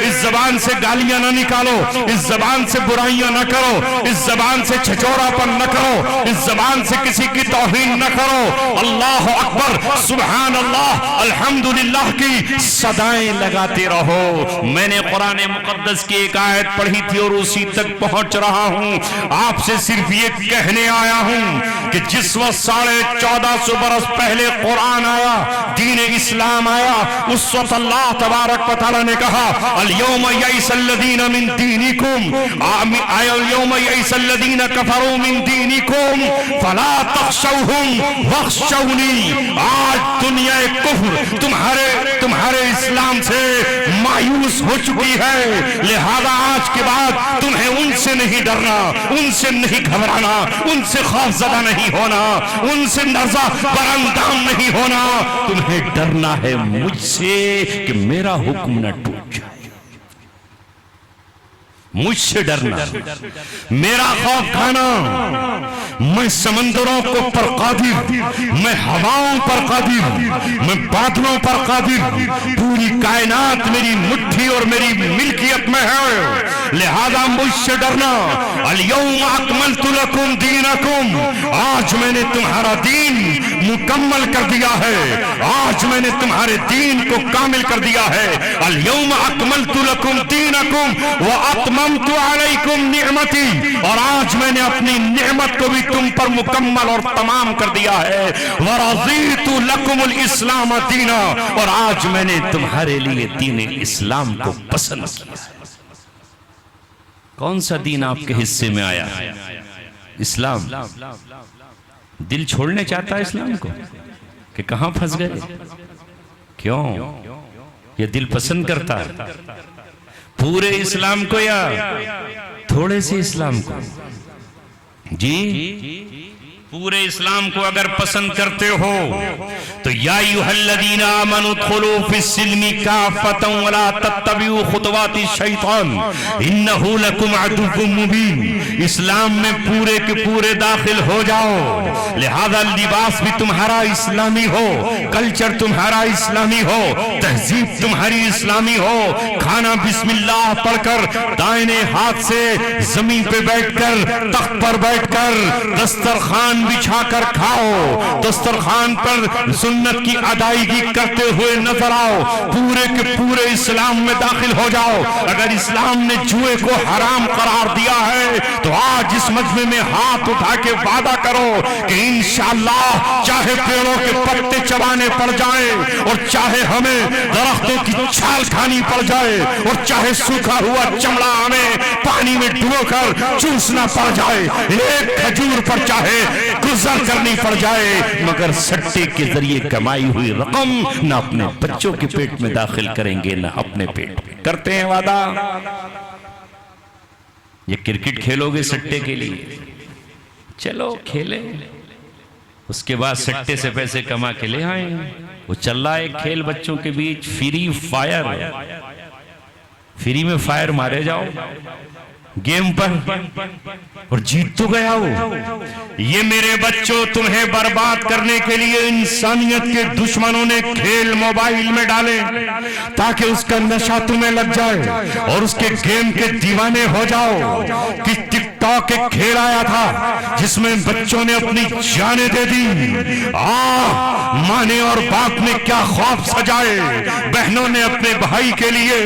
اس زبان سے گالیاں نہ نکالو, اس زبان سے برائیاں نہ کرو, اس زبان سے چھچورا پن نہ کرو, اس زبان سے کسی کی توہین نہ کرو. اللہ اکبر سبحان اللہ الحمدللہ کی صدائیں لگاتے رہو. میں نے قرآن مقدس کی ایک آیت پڑھی تھی اور اسی تک پہنچ رہا ہوں. آپ سے صرف یہ کہنے آیا ہوں کہ جس وقت 1450 برس پہلے قرآن آیا, دین اسلام آیا, اس وقت اللہ تبارک و تعالی نے کہا اليوم یئس الذین من دینکم اليوم یئس الذین کفروا من دینکم فلا تخشوہم واخشونی. آج دنیا کفر تمہارے اسلام سے مایوس ہو چکی ہے, لہذا آج کے بعد تمہیں ان سے نہیں ڈرنا, ان سے نہیں گھبرانا, ان سے خوف زدہ نہیں ہونا, ان سے نرزہ براندام نہیں ہونا. تمہیں ڈرنا ہے مجھ سے کہ میرا حکم نہ ٹوٹ جائے. مجھ سے ڈرنا، میرا خوف کھانا، میں سمندروں کو پر قادر، میں ہواؤں پر قادر، میں بادلوں پر قادر، پوری کائنات میری مٹھی اور میری ملکیت میں ہے، لہذا مجھ سے ڈرنا۔ الیوم اکملت لکم دینکم، آج میں نے تمہارا دین مکمل کر دیا ہے، آج میں نے تمہارے دین کو کامل کر دیا ہے۔ الیوم اکملت لکم دینکم واتممت علیکم نعمتی، اور آج میں نے اپنی نعمت کو بھی تم پر مکمل اور تمام کر دیا ہے۔ ورضیت لکم الاسلام دینا، اور آج میں نے تمہارے لیے دین اسلام کو پسند کیا۔ کون سا دین آپ کے حصے میں آیا؟ اسلام۔ دل چھوڑنے چاہتا ہے اسلام کو کہ کہاں پھنس گئے؟ کیوں؟ یہ دل پسند کرتا ہے پورے اسلام کو یا تھوڑے سے اسلام کو؟ جی پورے اسلام کو اگر پسند کرتے ہو تو یا ایھا الذین آمنوا ادخلوا فی السلم کافۃ ولا تتبعوا خطوات الشیطان انہ لکم عدو مبین۔ اسلام میں پورے کے پورے داخل ہو جاؤ، لہذا لباس بھی تمہارا اسلامی ہو، کلچر تمہارا اسلامی ہو، تہذیب تمہاری اسلامی ہو، کھانا بسم اللہ پڑھ کر دائیں ہاتھ سے زمین پہ بیٹھ کر، تخت پر بیٹھ کر، دسترخوان بچھا کر کھاؤ، دسترخوان پر سنت کی ادائیگی کرتے ہوئے نظر آؤ، پورے کے پورے اسلام میں داخل ہو جاؤ۔ اگر اسلام نے جوئے کو حرام قرار دیا ہے تو آج اس مجمع میں ہاتھ اٹھا کے وعدہ کرو کہ انشاءاللہ چاہے پیڑوں کے پتے چبانے پڑ جائیں، اور چاہے ہمیں درختوں کی چھال کھانی پڑ جائے، اور چاہے سوکھا ہوا چمڑا ہمیں پانی میں ڈبو کر چوسنا پڑ جائے، ایک کھجور پر چاہے گزر کرنی پڑ جائے، مگر سٹے کے ذریعے کمائی ہوئی رقم نہ اپنے بچوں کے پیٹ میں داخل کریں گے نہ اپنے پیٹ میں۔ کرتے ہیں وعدہ؟ یہ کرکٹ کھیلو گے سٹے کے لیے، چلو کھیلیں، اس کے بعد سٹے سے پیسے کما کے لے آئیں۔ وہ چل رہا ہے کھیل بچوں کے بیچ، فری فائر، فری میں فائر مارے جاؤ گیم پر اور جیت تو گیا ہو۔ یہ میرے بچوں تمہیں برباد کرنے کے لیے انسانیت کے دشمنوں نے کھیل موبائل میں ڈالے تاکہ اس کا نشہ تمہیں لگ جائے اور اس کے گیم کے دیوانے ہو جاؤ۔ کہ ٹک ٹاک ایک کھیل آیا تھا جس میں بچوں نے اپنی جانیں دے دی، ماں نے اور باپ نے کیا خواب سجائے، بہنوں نے اپنے بھائی کے لیے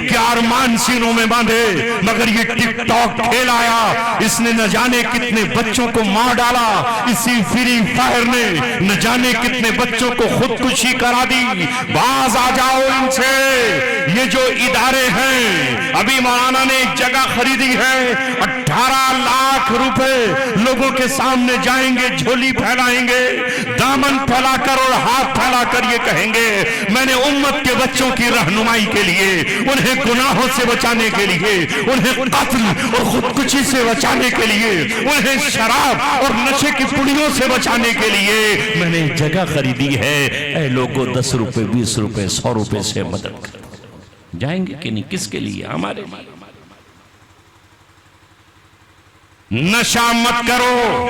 کیا ارمان سینوں میں باندھے، مگر یہ ٹک ٹاک کھیل آیا، اس نے نہ جانے کتنے بچوں کو مار ڈالا، اسی فری فائر نے نہ جانے کتنے بچوں کو خودکشی کرا دی۔ باز آ جاؤ ان سے، یہ جو ادارے ہیں، ابھی مولانا نے ایک جگہ خریدی ہے، 18 لاکھ روپے، لوگوں کے سامنے جائیں گے، جھولی پھیلائیں گے، دامن پھیلا کر اور ہاتھ پھیلا کر یہ کہیں گے میں نے امت کے بچوں کی رہنمائی کے لیے، انہیں گناہوں سے بچانے کے لیے، انہیں قتل اور خودکشی سے بچانے کے لیے، انہیں شراب اور نشے کی پڑیوں سے بچانے کے لیے میں نے جگہ خریدی ہے، اے لوگوں 10 روپے 20 روپے 100 روپے سے مدد کر۔ جائیں گے کہ نہیں؟ کس کے لیے؟ ہمارے لیے۔ نشہ مت کرو،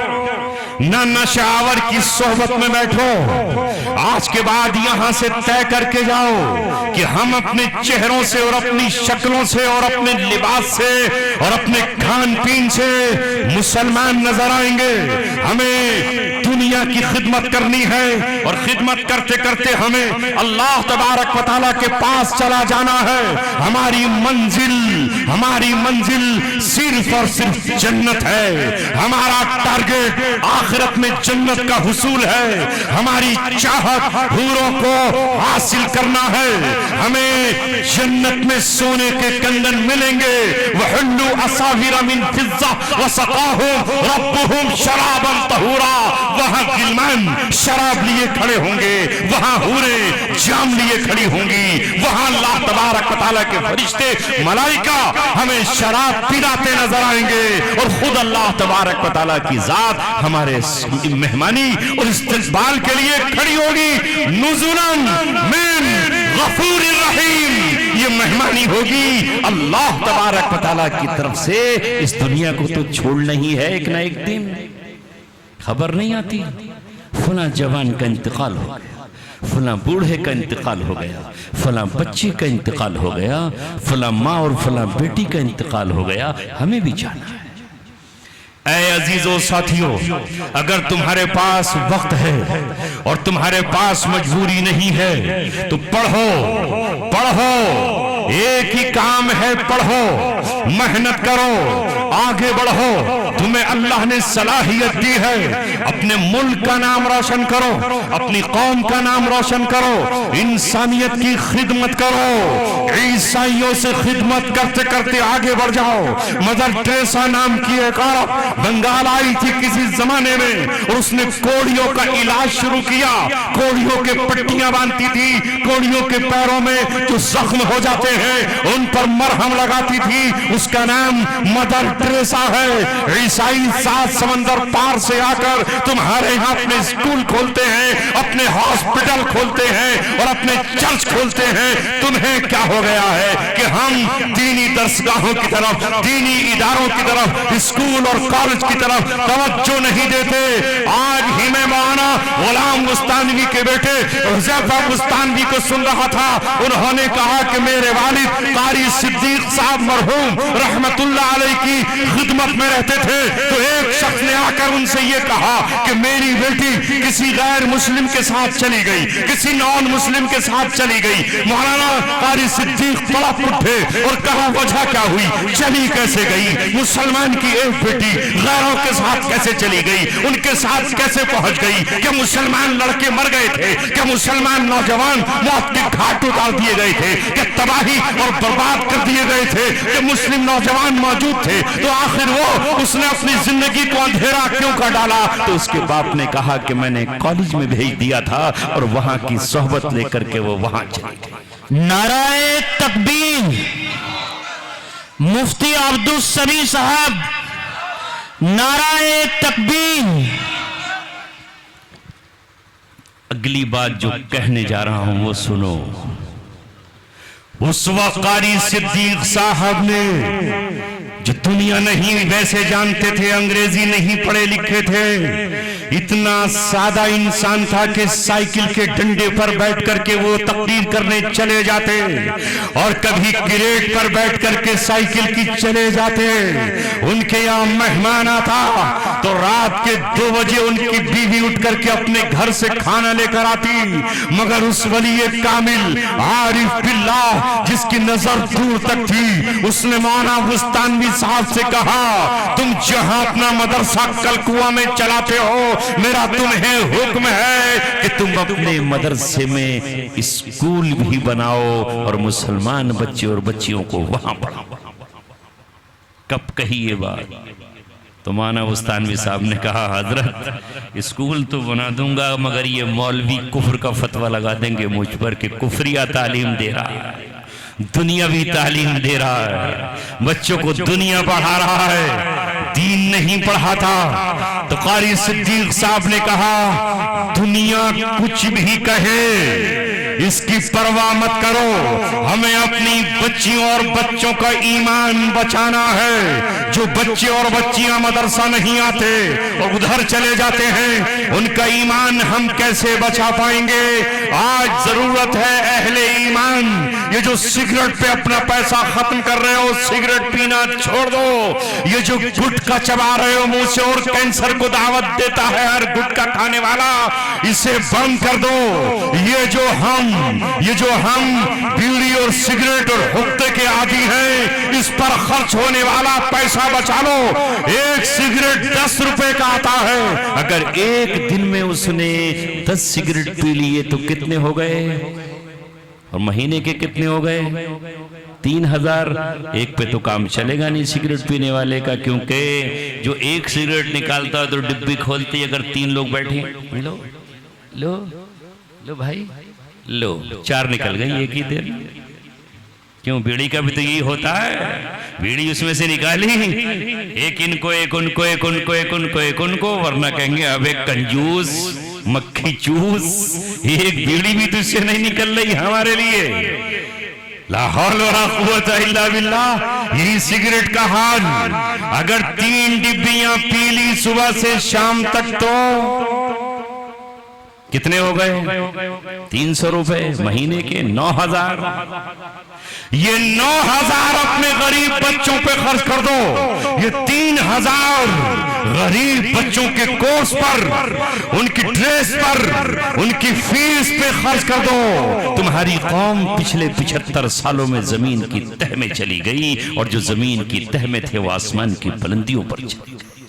نہ نشہ آور کی صحبت میں بیٹھو، آج کے بعد یہاں سے طے کر کے جاؤ کہ ہم اپنے چہروں سے اور اپنی شکلوں سے اور اپنے لباس سے اور اپنے کھان پین سے مسلمان نظر آئیں گے۔ ہمیں دنیا کی خدمت کرنی ہے اور خدمت کرتے کرتے ہمیں اللہ تبارک و تعالیٰ کے پاس چلا جانا ہے۔ ہماری منزل صرف اور صرف جنت ہے، ہمارا ٹارگٹ آخرت میں جنت کا حصول ہے، ہماری چاہت حوروں کو حاصل کرنا ہے، ہمیں جنت میں سونے کے کنگن ملیں گے۔ وَحُلُّوا أَسَاوِرَ مِن فِضَّةٍ وَسَقَاهُمْ رَبُّهُمْ شَرَابًا طَهُورًا۔ وہاں غلمان شراب لیے کھڑے ہوں گے، وہاں حوریں جام لیے کھڑی ہوں گی، وہاں اللہ تبارک و تعالیٰ کے فرشتے ملائکہ ہمیں شراب پلاتے نظر آئیں گے، اور خود اللہ تبارک و تعالیٰ کی ذات ہمارے مہمانی اور استقبال کے لیے کھڑی ہوگی۔ نزلاً من غفور الرحیم، یہ مہمانی ہوگی اللہ تبارک و تعالیٰ کی طرف سے. اس دنیا کو تو چھوڑنا ہی ہے ایک نہ ایک دن. خبر نہیں آتی فلاں جوان کا انتقال ہو گیا, فلاں بوڑھے کا انتقال ہو گیا, فلاں بچے کا انتقال ہو گیا, فلاں ماں اور فلاں بیٹی کا انتقال ہو گیا. ہمیں بھی جانا ہے. اے عزیزو ساتھیو, اگر تمہارے پاس وقت ہے اور تمہارے پاس مجبوری نہیں ہے تو پڑھو پڑھو, ایک ہی کام ہے پڑھو, محنت کرو, آگے بڑھو. تمہیں اللہ نے صلاحیت دی ہے, اپنے ملک کا نام روشن کرو, اپنی قوم کا نام روشن کرو, انسانیت کی خدمت کرو. عیسائیوں سے خدمت کرتے کرتے آگے بڑھ جاؤ. مدر ٹریسا نام کی ایک عورت بنگال آئی تھی کسی زمانے میں, اور اس نے کوڑیوں کا علاج شروع کیا. کوڑیوں کے پٹیاں باندھتی تھی, کوڑیوں کے پیروں میں جو زخم ہو جاتے ہیں ان پر مرہم لگاتی تھی. اس کا نام مدر ٹریسا ہے. عیسائی 7 سمندر پار سے آ کر تمہارے یہاں اپنے اسکول کھولتے ہیں, اپنے ہاسپٹل کھولتے ہیں اور اپنے چرچ کھولتے ہیں. تمہیں کیا ہو گیا ہے کہ ہم دینی درسگاہوں کی طرف, دینی اداروں کی طرف, اسکول اور کالج کی طرف توجہ نہیں دیتے؟ آج ہی میں مولانا غلام مستانوی کے بیٹے حذیفہ مستانوی کو سن رہا تھا. انہوں نے کہا کہ میرے والد قاری صدیق صاحب مرحوم رحمت اللہ علیہ کی خدمت میں رہتے تھے, تو ایک شخص نے آ کر ان سے یہ کہا کہ میری بیٹی کسی غیر مسلم کے ساتھ چلی گئی, کسی نان مسلم کے ساتھ چلی گئی. مولانا قاری صدیق تڑپ اٹھے اور کہا وجہ کیا ہوئی, چلی کیسے گئی؟ مسلمان کی ایک بیٹی غیروں کے ساتھ کیسے چلی گئی, ان کے ساتھ کیسے پہنچ گئی؟ کہ مسلمان لڑکے مر گئے تھے, کہ مسلمان نوجوان موت کے گھاٹ اتار دیے گئے تھے, کہ تباہی اور برباد کر دیے گئے تھے, کہ مسلم نوجوان موجود تھے, تو آخر وہ اس نے اپنی زندگی کو اندھیرا کیوں کر ڈالا؟ تو اس کے باپ نے کہا کہ میں نے کالج میں بھیج دیا تھا اور وہاں کی صحبت لے کر کے وہ وہاں چلی گئی. نعرہ تکبیر. مفتی عبدالسمیع صاحب, نعرہ تکبیر. اگلی بات جو کہنے جا رہا ہوں وہ سنو. اس وقت قاری صدیق صاحب نے جو دنیا نہیں ویسے جانتے تھے, انگریزی نہیں پڑھے لکھے تھے, اتنا سادہ انسان تھا کہ سائیکل کے ڈنڈے پر بیٹھ کر کے وہ تقریر کرنے چلے جاتے, اور کبھی کریٹ پر بیٹھ کر کے سائیکل کی چلے جاتے. ان کے یہاں مہمان آتا تو رات کے 2 بجے ان کی بیوی اٹھ کر کے اپنے گھر سے کھانا لے کر آتی. مگر اس ولی کامل عارف باللہ جس کی نظر دور تک تھی, اس نے مولانا مستانوی صاحب سے کہا تم جہاں اپنا مدرسہ کلکوا میں چلاتے ہو, میرا تمہیں حکم ہے کہ تم اپنے مدرسے میں اسکول بھی بناؤ اور مسلمان بچے اور بچیوں کو وہاں پڑھاؤ. کب کہی یہ بات؟ تو مولانا مستانوی صاحب نے کہا حضرت اسکول تو بنا دوں گا, مگر یہ مولوی کفر کا فتویٰ لگا دیں گے مجھ پر کہ کفریہ تعلیم دے رہا ہے, دنیاوی تعلیم دے رہا ہے, بچوں کو دنیا پڑھا رہا ہے, دین نہیں پڑھاتا. تو قاری صدیق صاحب نے کہا دنیا کچھ بھی کہے اس کی پرواہ مت کرو, ہمیں اپنی بچیوں اور بچوں کا ایمان بچانا ہے. جو بچے اور بچیاں مدرسہ نہیں آتے اور ادھر چلے جاتے ہیں, ان کا ایمان ہم کیسے بچا پائیں گے؟ آج ضرورت ہے اہل ایمان, یہ جو سگریٹ پہ اپنا پیسہ ختم کر رہے ہو سگریٹ پینا چھوڑ دو, یہ جو گٹکا چبا رہے ہو منہ سے اور کینسر کو دعوت دیتا ہے ہر گٹکا کھانے والا, اسے بند کر دو. یہ جو ہم بیڑی اور سگریٹ اور حقے کے عادی ہیں, اس پر خرچ ہونے والا پیسہ بچا لو. ایک سگریٹ 10 روپے کا آتا ہے, اگر ایک دن میں اس نے 10 سگریٹ پی لیے تو کتنے ہو گئے؟ اور مہینے کے کتنے ہو گئے؟ 3000. ایک پہ تو کام چلے گا نہیں سگریٹ پینے والے کا, کیونکہ جو ایک سگریٹ نکالتا ہے تو ڈبی کھولتی, اگر 3 لوگ بیٹھے لو لو لو بھائی لو 4 نکل گئی ایک ہی دن. کیوں؟ بیڑی کا بھی تو یہی ہوتا ہے, بیڑی اس میں سے نکالی, ایک ان کو ایک ان کو ایک ان کو ایک ان کو ایک ان کو, ورنہ کہیں گے اب ایک کنجوس مکھی چوس, ایک بیڑی بھی تو اس سے نہیں نکل رہی ہمارے لیے. لا حول ولا قوت الا باللہ. یہی سگریٹ کا حال. اگر 3 ڈبیاں پی لی صبح سے شام تک تو کتنے ہو گئے؟ 300 روپے مہینے کے. 9000. یہ 9000 اپنے غریب بچوں پہ خرچ کر دو. یہ 3000 غریب بچوں کے کورس پر، ان کی ڈریس پر، ان کی فیس پہ خرچ کر دو. تمہاری قوم پچھلے 75 سالوں میں زمین کی تہ میں چلی گئی، اور جو زمین کی تہ میں تھے وہ آسمان کی بلندیوں پر چلی گئی.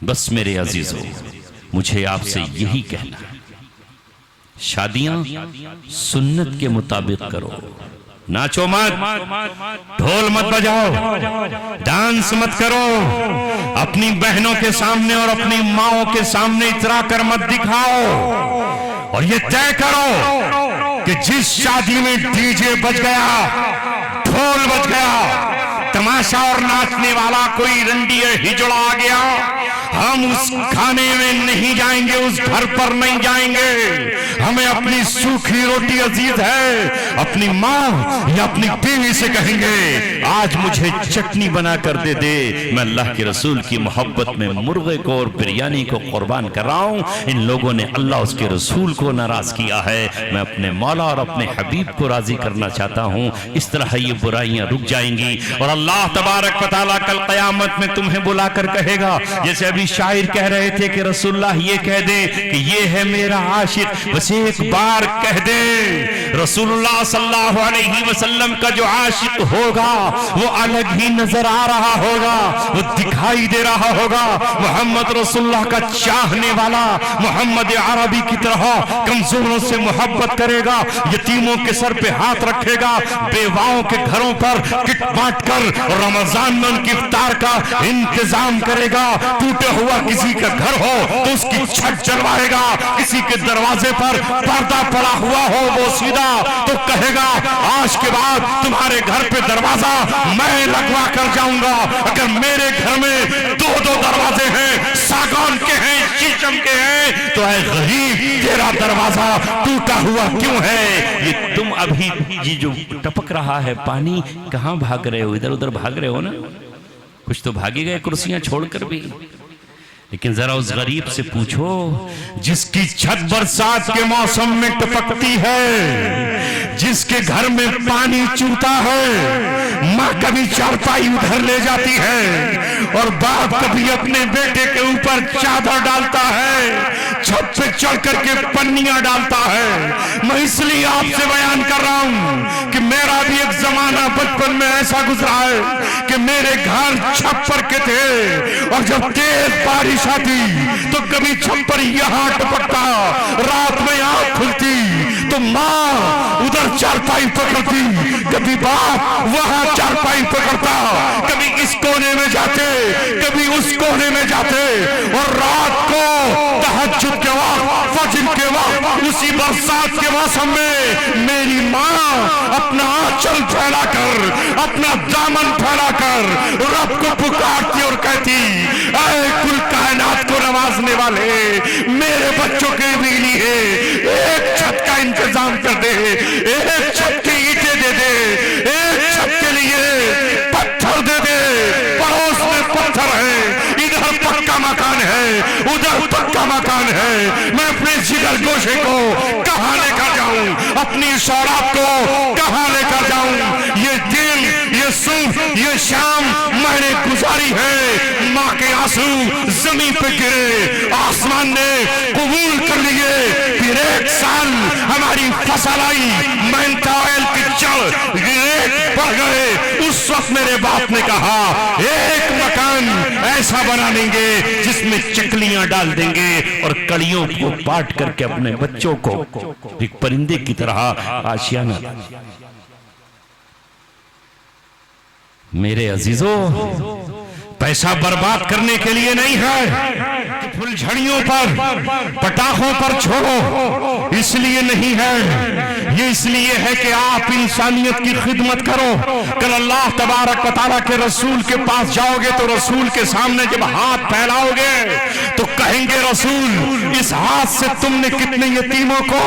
بس میرے عزیزو، مجھے آپ سے یہی کہنا ہے، شادیاں سنت کے مطابق کرو. ناچو مت، ڈھول مت بجاؤ، ڈانس مت کرو، اپنی بہنوں کے سامنے اور اپنی ماؤں کے سامنے اترا کر مت دکھاؤ. اور یہ طے کرو کہ جس شادی میں ڈی جے بج گیا، ڈھول بج گیا، تماشا اور ناچنے والا کوئی رنڈی ہجڑا آ گیا، ہم اس کھانے میں نہیں جائیں گے، اس گھر پر نہیں جائیں گے. ہمیں اپنی سوکھی روٹی عزیز ہے. اپنی ماں یا اپنی بیوی سے کہیں گے آج مجھے چٹنی بنا کر دے دے، میں اللہ کے رسول کی محبت میں مرغے کو اور بریانی کو قربان کر رہا ہوں. ان لوگوں نے اللہ اس کے رسول کو ناراض کیا ہے، میں اپنے مولا اور اپنے حبیب کو راضی کرنا چاہتا ہوں. اس طرح یہ برائیاں رک جائیں گی، اور اللہ تبارک و تعالیٰ کل قیامت میں تمہیں بلا کر کہے گا، جیسے ابھی شاعر کہہ رہے تھے کہ رسول اللہ یہ کہہ دے کہ یہ ہے میرا عاشق. بس ایک بار کہہ دے، رسول اللہ صلی اللہ علیہ وسلم کا جو عاشق ہوگا وہ الگ ہی نظر آ رہا ہوگا، وہ دکھائی دے رہا ہوگا. محمد رسول اللہ کا چاہنے والا محمد عربی کی طرح کمزوروں سے محبت کرے گا، یتیموں کے سر پہ ہاتھ رکھے گا، بیواؤں کے گھروں پر کٹ بانٹ کر رمضان میں ان کی افطار کا انتظام کرے گا. ٹوٹے ہوا کسی کا گھر ہو تو اس کی چھت جلوائے گا، کسی کے دروازے پر پردہ پڑا ہوا ہو وہ سیدھا تو کہے گا آج کے بعد تمہارے گھر پہ دروازہ میں لگوا کر جاؤں گا. اگر میرے گھر میں 2 دروازے ہیں، ساگان کے ہیں، شیشم کے ہیں، تو اے غریب تیرا دروازہ ٹوٹا ہوا کیوں ہے؟ یہ تم ابھی یہ جو ٹپک رہا ہے پانی، کہاں بھاگ رہے ہو؟ ادھر ادھر بھاگ رہے ہو نا. کچھ تو بھاگے گئے کرسیاں چھوڑ کر بھی. لیکن ذرا اس غریب سے پوچھو جس کی چھت برسات کے موسم میں ٹپکتی ہے، جس کے گھر میں پانی چوتا ہے، ماں کبھی چارپائی ادھر لے جاتی ہے اور باپ کبھی اپنے بیٹے کے اوپر چادر ڈالتا ہے، چھت پہ چڑھ کر کے پنیاں ڈالتا ہے. میں اس لیے آپ سے بیان کر رہا ہوں کہ میرا بھی ایک زمانہ بچپن میں ایسا گزرا ہے کہ میرے گھر چھپر کے تھے، اور جب تیز بارش آتی تو کبھی چھپر یہاں ٹپکتا، رات میں آنکھ کھلتی تو ماں ادھر چارپائی پکڑتی، کبھی باپ وہاں چارپائی پکڑتا، کبھی اس کونے میں جاتے کبھی اس کونے میں جاتے، اور رات کو تہجد کے وقت، فجر کے وقت، اسی برسات کے موسم میں میری ماں اپنا آنچل پھیلا کر، اپنا دامن پھیلا کر رب کو پکارتی اور کہتی اے کل کائنات کو نوازنے والے، میرے بچوں کے بھی لیے ایک چھت کا انتظام کر دے، ایک چھت کی اینٹیں دے دے، ایک چھت کے لیے پتھر دے دے. پڑوس میں پتھر ہے، ادھر پکا مکان ہے، ادھر پکا مکان ہے. میں اپنے جگر گوشے کو کہاں لے کر جاؤں؟ اپنی شوراب کو کہاں لے کر جاؤں؟ یہ دن، یہ صبح، یہ شام میں نے گزاری ہے، ماں کے آنسو زمین پہ گرے، آسمان نے قبول کر لیے. پھر 1 سال ہماری فصل آئی، مینتا آئل کی چڑھ ریٹ بڑھ گئے. اس وقت میرے باپ نے کہا ایک مکان ایسا بنا دیں گے جس میں چکلیاں ڈال دیں گے اور کڑیوں کو پاٹ کر کے اپنے بچوں کو ایک پرندے کی طرح آشیانہ. میرے عزیزو، پیسہ برباد کرنے کے لیے نہیں ہے کہ پھل جھڑیوں پر پٹاخوں پر چھوڑو، اس لیے نہیں ہے، یہ اس لیے ہے کہ آپ انسانیت کی خدمت کرو۔ کل اللہ تبارک و تعالیٰ کے رسول کے پاس جاؤ گے تو رسول کے سامنے جب ہاتھ پھیلاؤ گے تو کہیں گے رسول اس ہاتھ سے تم نے کتنے یتیموں کو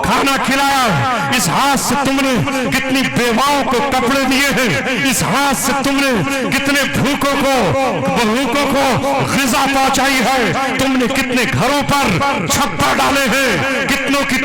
کھانا کھلایا، اس ہاتھ سے تم نے کتنی بیواؤں کو کپڑے دیے ہیں، اس ہاتھ سے تم نے کتنے بھوکوں کو غذا پہنچائی ہے، تم نے کتنے گھروں پر چھپر ڈالے ہیں، کتنوں کی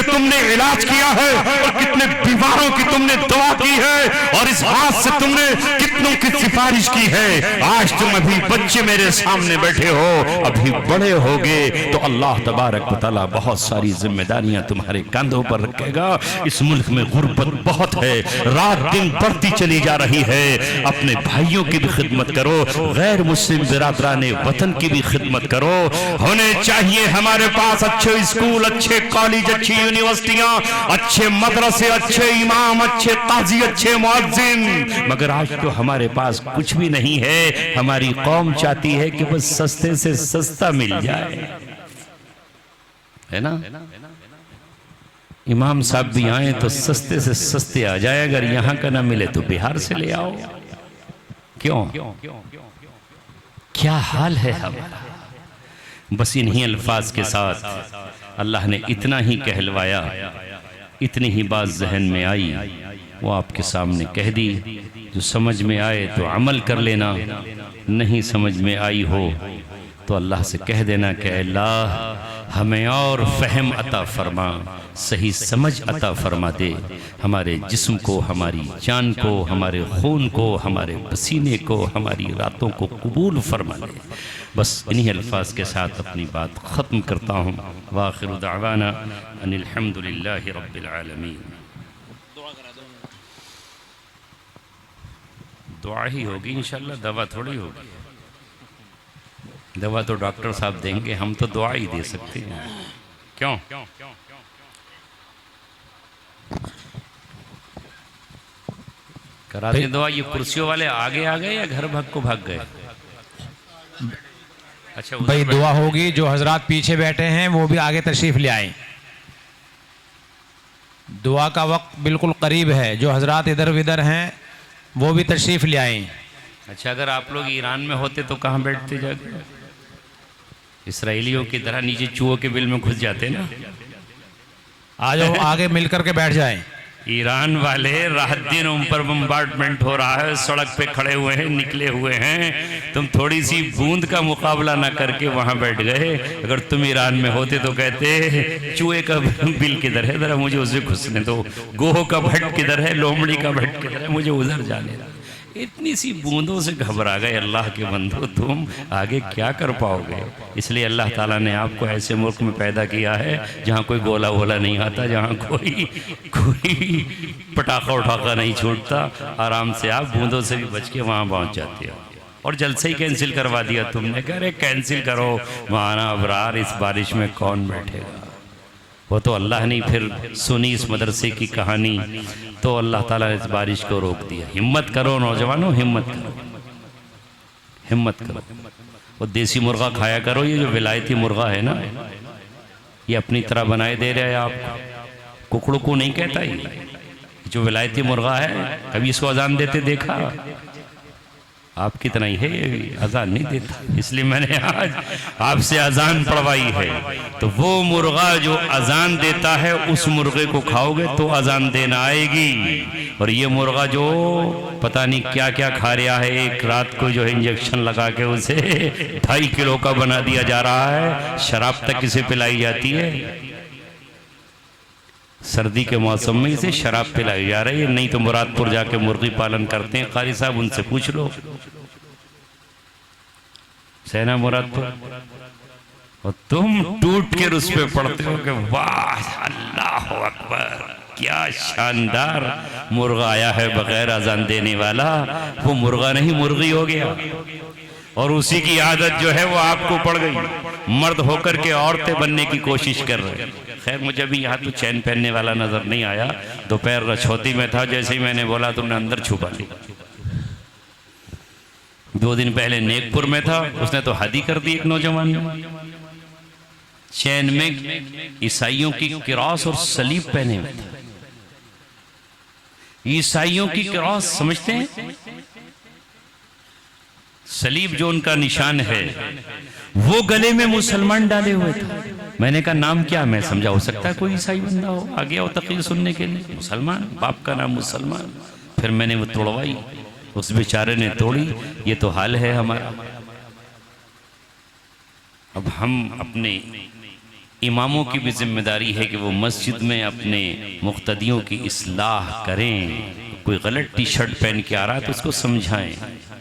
تم نے علاج کیا ہے، اور کتنے بیماروں کی تم نے دعا کی ہے، اور اس ہاتھ سے تم نے کتنوں کی سفارش کی ہے۔ آج تم ابھی بچے میرے سامنے بیٹھے ہو، ابھی بڑے ہوگے تو اللہ تبارک و تعالیٰ بہت ساری ذمہ داریاں تمہارے کاندھوں پر رکھے گا۔ اس ملک میں غربت بہت ہے، رات دن بڑھتی چلی جا رہی ہے، اپنے بھائیوں کی بھی خدمت کرو، غیر مسلم برادران وطن کی بھی خدمت کرو۔ ہونے چاہیے ہمارے پاس اچھے اسکول، اچھے کالج، اچھی یونیورسٹیاں، اچھے مدرسے، اچھے امام، اچھے قاضی، اچھے مؤذن، مگر آج تو ہمارے پاس کچھ بھی نہیں ہے۔ ہماری قوم چاہتی ہے کہ بس سستے سے سستا مل جائے، ہے نا؟ امام صاحب بھی آئیں تو سستے سے سستے آ جائے، اگر یہاں کا نہ ملے تو بہار سے لے آؤ۔ کیوں؟ کیا حال ہے ہمارا؟ بس انہی الفاظ کے ساتھ اللہ نے اتنا ہی کہلوایا، اتنی ہی بات ذہن میں آئی، وہ آپ کے سامنے کہہ دی۔ جو سمجھ میں آئے تو عمل کر لینا، نہیں سمجھ میں آئی ہو تو اللہ سے کہہ دینا کہ اے اللہ ہمیں اور فہم عطا فرما، صحیح سمجھ عطا فرما دے، ہمارے جسم کو، ہماری جان کو، ہمارے خون کو، ہمارے پسینے کو، ہماری راتوں کو قبول فرما دے۔ بس انہی الفاظ کے ساتھ اپنی بات ختم کرتا ہوں۔ وآخر دعوانا ان الحمدللہ رب العالمین۔ دعا ہی ہوگی انشاءاللہ، دوا تھوڑی ہوگی، دوا تو ڈاکٹر صاحب دیں گے، ہم تو دعا ہی دے سکتے ہیں۔ کیوں؟ کرا دیں دعا۔ یہ کرسیوں والے آگے آ گئے یا گھر بھگ کو بھگ گئے؟ اچھا بھائی دعا ہوگی، جو حضرات پیچھے بیٹھے ہیں وہ بھی آگے تشریف لے آئیں، دعا کا وقت بالکل قریب ہے، جو حضرات ادھر ادھر ہیں وہ بھی تشریف لے آئیں۔ اچھا اگر آپ لوگ ایران میں ہوتے تو کہاں بیٹھتے جا کے؟ اسرائیلیوں کی طرح نیچے چوہوں کے بل میں گھس جاتے نا۔ آ جاؤ آگے مل کر کے بیٹھ جائیں۔ ایران والے رات دن ان پر بمبارڈمنٹ ہو رہا ہے، سڑک پہ کھڑے ہوئے ہیں، نکلے ہوئے ہیں، تم تھوڑی سی بوند کا مقابلہ نہ کر کے وہاں بیٹھ گئے۔ اگر تم ایران میں ہوتے تو کہتے چوہے کا بل کدھر ہے، ذرا مجھے اسے گھسنے دو، گوہ کا بھٹ کدھر ہے، لومڑی کا بھٹ کدھر ہے، مجھے ادھر جانے دو۔ اتنی سی بوندوں سے گھبرا گئے۔ اللہ کے بندو تم آگے کیا کر پاؤ گے؟ اس لیے اللہ تعالیٰ نے آپ کو ایسے ملک میں پیدا کیا ہے جہاں کوئی گولا وولا نہیں آتا، جہاں کوئی پٹاخہ اٹھاخہ نہیں چھوٹتا، آرام سے آپ بوندوں سے بھی بچ کے وہاں پہنچ جاتے ہو۔ اور جلسہ ہی کینسل کروا دیا تم نے، کہہ رہے کینسل کرو، مانا ابرار اس بارش میں کون بیٹھے گا؟ وہ تو اللہ نے پھر سنی اس مدرسے کی کہانی تو اللہ تعالیٰ نے اس بارش کو روک دیا۔ ہمت کرو نوجوانوں، ہمت کرو، ہمت کرو۔ وہ دیسی مرغہ کھایا کرو، یہ جو ولایتی مرغہ ہے نا، یہ اپنی طرح بنائے دے رہے ہیں آپ کو، ککڑوں کو نہیں کہتا، یہ جو ولایتی مرغہ ہے کبھی اس کو اذان دیتے دیکھا؟ آپ کتنا ہی ہے، اذان نہیں دیتا، اس لیے میں نے آج آپ سے اذان پڑھوائی ہے۔ تو وہ مرغہ جو اذان دیتا ہے اس مرغے کو کھاؤ گے تو اذان دینا آئے گی، اور یہ مرغہ جو پتہ نہیں کیا کیا کھا رہا ہے، ایک رات کو جو ہے انجیکشن لگا کے اسے 2.5 کلو کا بنا دیا جا رہا ہے، شراب تک اسے پلائی جاتی ہے۔ سردی کے موسم میں اسے شراب پلائی جا رہی ہے، نہیں تو مراد پور جا کے مرغی پالن کرتے ہیں قاری صاحب، ان سے پوچھ لو، سینا مراد پور، اور تم ٹوٹ کے اس پہ پڑھتے ہو کہ واہ اللہ اکبر، کیا شاندار مرغہ آیا ہے بغیر اذان دینے والا۔ وہ مرغہ نہیں مرغی ہو گیا، اور اسی کی عادت جو ہے وہ آپ کو پڑ گئی، مرد ہو کر کے عورتیں بننے کی کوشش کر رہے ہیں۔ خیر مجھے بھی یہاں تو چین پہننے والا نظر نہیں آیا، دوپہر رچھوتی میں تھا، جیسے ہی میں نے بولا تم نے اندر چھپا لی۔ 2 دن پہلے نیک پور میں تھا، اس نے تو حدی کر دی ایک نوجوان نے، چین میں عیسائیوں کی کراس اور صلیب پہنے ہوئے تھا۔ عیسائیوں کی کراس سمجھتے ہیں؟ صلیب جو ان کا نشان ہے وہ گلے میں مسلمان ڈالے ہوئے تھا۔ میں نے کہا نام کیا؟ میں سمجھا ہو سکتا ہے کوئی عیسائی بندہ ہو، آ گیا ہو تقریر سننے کے لیے، مسلمان، باپ کا نام مسلمان۔ پھر میں نے وہ توڑوائی، اس بیچارے نے توڑی۔ یہ تو حال ہے ہمارا۔ اب ہم اپنے اماموں کی بھی ذمہ داری ہے کہ وہ مسجد میں اپنے مقتدیوں کی اصلاح کریں۔ کوئی غلط ٹی شرٹ پہن کے آ رہا ہے تو اس کو سمجھائیں۔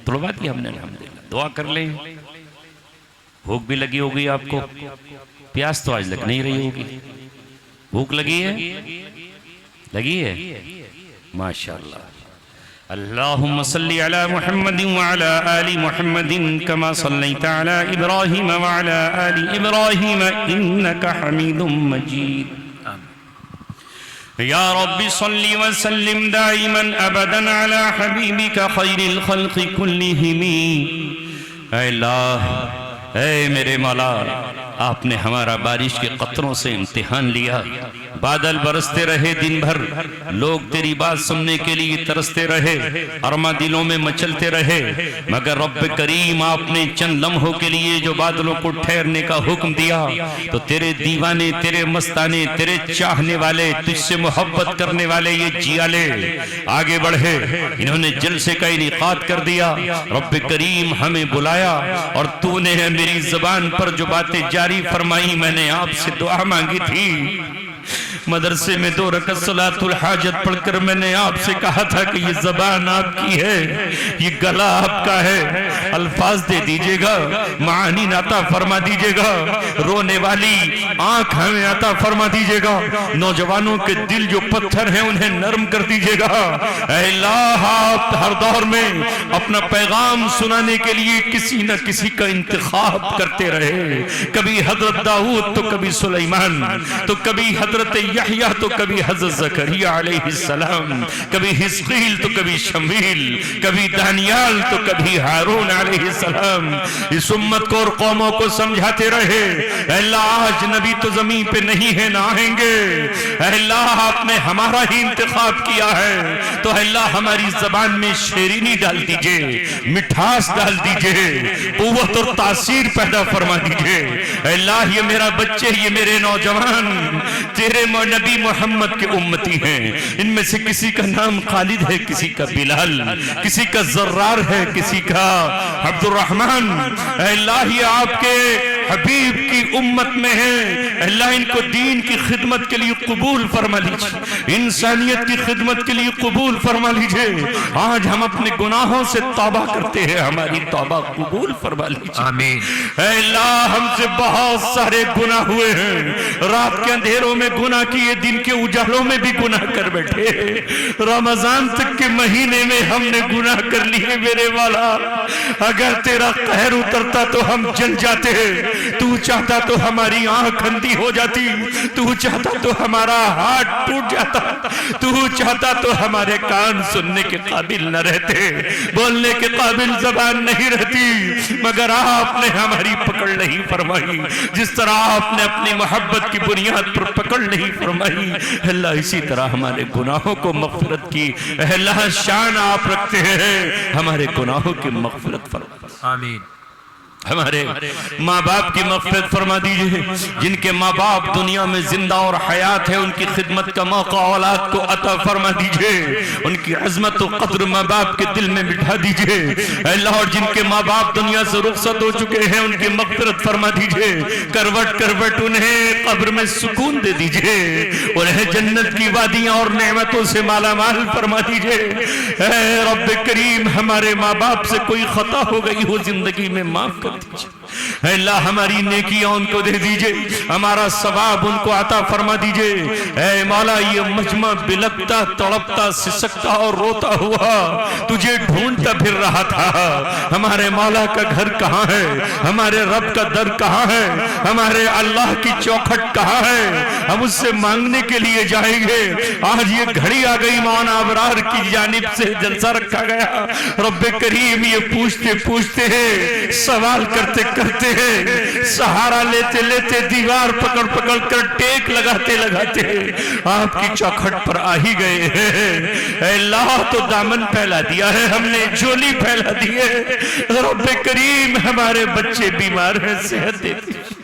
توڑوا دی ہم نے الحمدللہ۔ دعا کر لیں۔ بھوک بھی لگی ہوگی آپ کو، پیاس تو آج لگ نہیں رہی ہوگی، بھوک لگی ہے؟ لگی ہے؟ ماشاءاللہ۔ اللہم صلی علی محمد وعلی آل محمد کما صلیت علی ابراہیم وعلی آل ابراہیم انکا حمید مجید۔ یا رب صلی وسلم دائما ابدا علی حبیبک خیر الخلق کلہم۔ اے اللہ، اے میرے مولا، آپ نے ہمارا بارش کے قطروں سے امتحان لیا۔ بادل برستے رہے دن بھر، لوگ تیری بات سننے کے لیے ترستے رہے، ارما دلوں میں مچلتے رہے، مگر رب کریم آپ نے چند لمحوں کے لیے جو بادلوں کو ٹھہرنے کا حکم دیا تو تیرے دیوانے، تیرے مستانے، تیرے چاہنے والے، تجھ سے محبت کرنے والے یہ جیالے آگے بڑھے، انہوں نے جلسے کا انعقاد کر دیا۔ رب کریم ہمیں بلایا اور تو نے میری زبان پر جو باتیں جاری فرمائی، میں نے آپ سے دعا مانگی تھی۔ مدرسے میں 2 رکعت صلاۃ الحاجت پڑھ کر میں نے آپ سے کہا تھا کہ یہ زبان آپ کی ہے، یہ گلا آپ کا ہے، الفاظ دے دیجئے گا، معانی عطا فرما دیجئے گا، رونے والی آنکھ ہمیں عطا فرما دیجئے گا، نوجوانوں کے دل جو پتھر ہیں انہیں نرم کر دیجئے گا۔ اے اللہ، آپ ہر دور میں اپنا پیغام سنانے کے لیے کسی نہ کسی کا انتخاب کرتے رہے، کبھی حضرت داؤد تو کبھی سلیمان، تو کبھی حضرت یحییٰ تو کبھی حضرت زکریا علیہ السلام، کبھی حزقیل تو کبھی شمویل، کبھی دانیال تو کبھی ہارون علیہ السلام۔ اس امت کو اور قوموں کو سمجھاتے رہے۔ اے اللہ، آج نبی تو زمین پہ نہیں ہے، نہ آئیں گے۔ اے اللہ، آپ نے ہمارا ہی انتخاب کیا ہے تو اے اللہ ہماری زبان میں شیرینی ڈال دیجئے، مٹھاس ڈال دیجئے، قوت اور تاثیر پیدا فرما دیجئے۔ اے اللہ، یہ میرا بچے، یہ میرے نوجوان تیرے نبی محمد کے امتی ہیں، ان میں سے کسی کا نام خالد ہے، کسی کا بلال، کسی کا زرار ہے، کسی کا عبد الرحمن۔ اے اللہ، یہ آپ کے حبیب کی امت میں ہیں، اللہ ان کو دین کی خدمت کے لیے قبول فرما لیجئے، انسانیت کی خدمت کے لیے قبول فرما لیجئے۔ آج ہم اپنے گناہوں سے توبہ کرتے ہیں، ہماری توبہ قبول فرما لیجئے۔ آمین۔ اے اللہ، ہم سے بہت سارے گناہ ہوئے ہیں، رات کے اندھیروں میں گناہ کیے، دن کے اجالوں میں بھی گناہ کر بیٹھے، رمضان تک کے مہینے میں ہم نے گناہ کر لیے۔ میرے والا، اگر تیرا قہر اترتا تو ہم جل جاتے، تو چاہتا تو ہماری آنکھ اندھی ہو جاتی، تو چاہتا تو ہمارا ہاتھ ٹوٹ جاتا، تو چاہتا تو ہمارے کان سننے کے قابل نہ رہتے، بولنے کے قابل زبان نہیں رہتی، مگر آپ نے ہماری پکڑ نہیں فرمائی، جس طرح آپ نے اپنی محبت کی بنیاد پر پکڑ نہیں فرمائی۔ اللہ اسی طرح ہمارے گناہوں کو مغفرت کی اللہ شان آپ رکھتے ہیں، ہمارے گناہوں کی مغفرت فرما۔ آمین۔ ہمارے ماں باپ کی مغفرت فرما دیجئے، جن کے ماں باپ دنیا میں زندہ اور حیات ہے، ان کی خدمت کا موقع اولاد کو عطا فرما دیجئے، ان کی عظمت و قدر ماں باپ کے دل میں بٹھا دیجئے۔ اے اللہ، اور جن کے ماں باپ دنیا سے رخصت ہو چکے ہیں، ان کی مغفرت فرما دیجئے، کروٹ کروٹ انہیں قبر میں سکون دے دیجئے، انہیں جنت کی وادیاں اور نعمتوں سے مالا مال فرما دیجئے۔ اے رب کریم، ہمارے ماں باپ سے کوئی خطا ہو گئی ہو زندگی میں معاف کر دیجئے، اے اللہ ہماری نیکیاں ان کو دے دیجئے، ہمارا ثواب ان کو عطا فرما دیجئے۔ اے مولا یہ مجمع بلکتا تڑپتا سسکتا اور روتا ہوا تجھے ڈھونڈتا پھر رہا تھا۔ ہمارے مولا کا گھر کہاں ہے؟ ہمارے رب کا در کہاں ہے؟ ہمارے اللہ کی چوکھٹ کہاں ہے؟ ہم اس سے مانگنے کے لیے جائیں گے۔ آج یہ گھڑی آ گئی مولانا ابرار کی جانب سے جلسہ رکھا گیا، رب کریم یہ پوچھتے پوچھتے ہیں، سوال کرتے کرتے ہیں، سہارا لیتے لیتے دیوار پکڑ پکڑ کر ٹیک لگاتے لگاتے آپ کی چوکھٹ پر آ ہی گئے ہیں۔ اے اللہ تو دامن پھیلا دیا ہے، ہم نے جولی پھیلا دی ہے۔ رب کریم ہمارے بچے بیمار ہیں، صحت دے دیجیے۔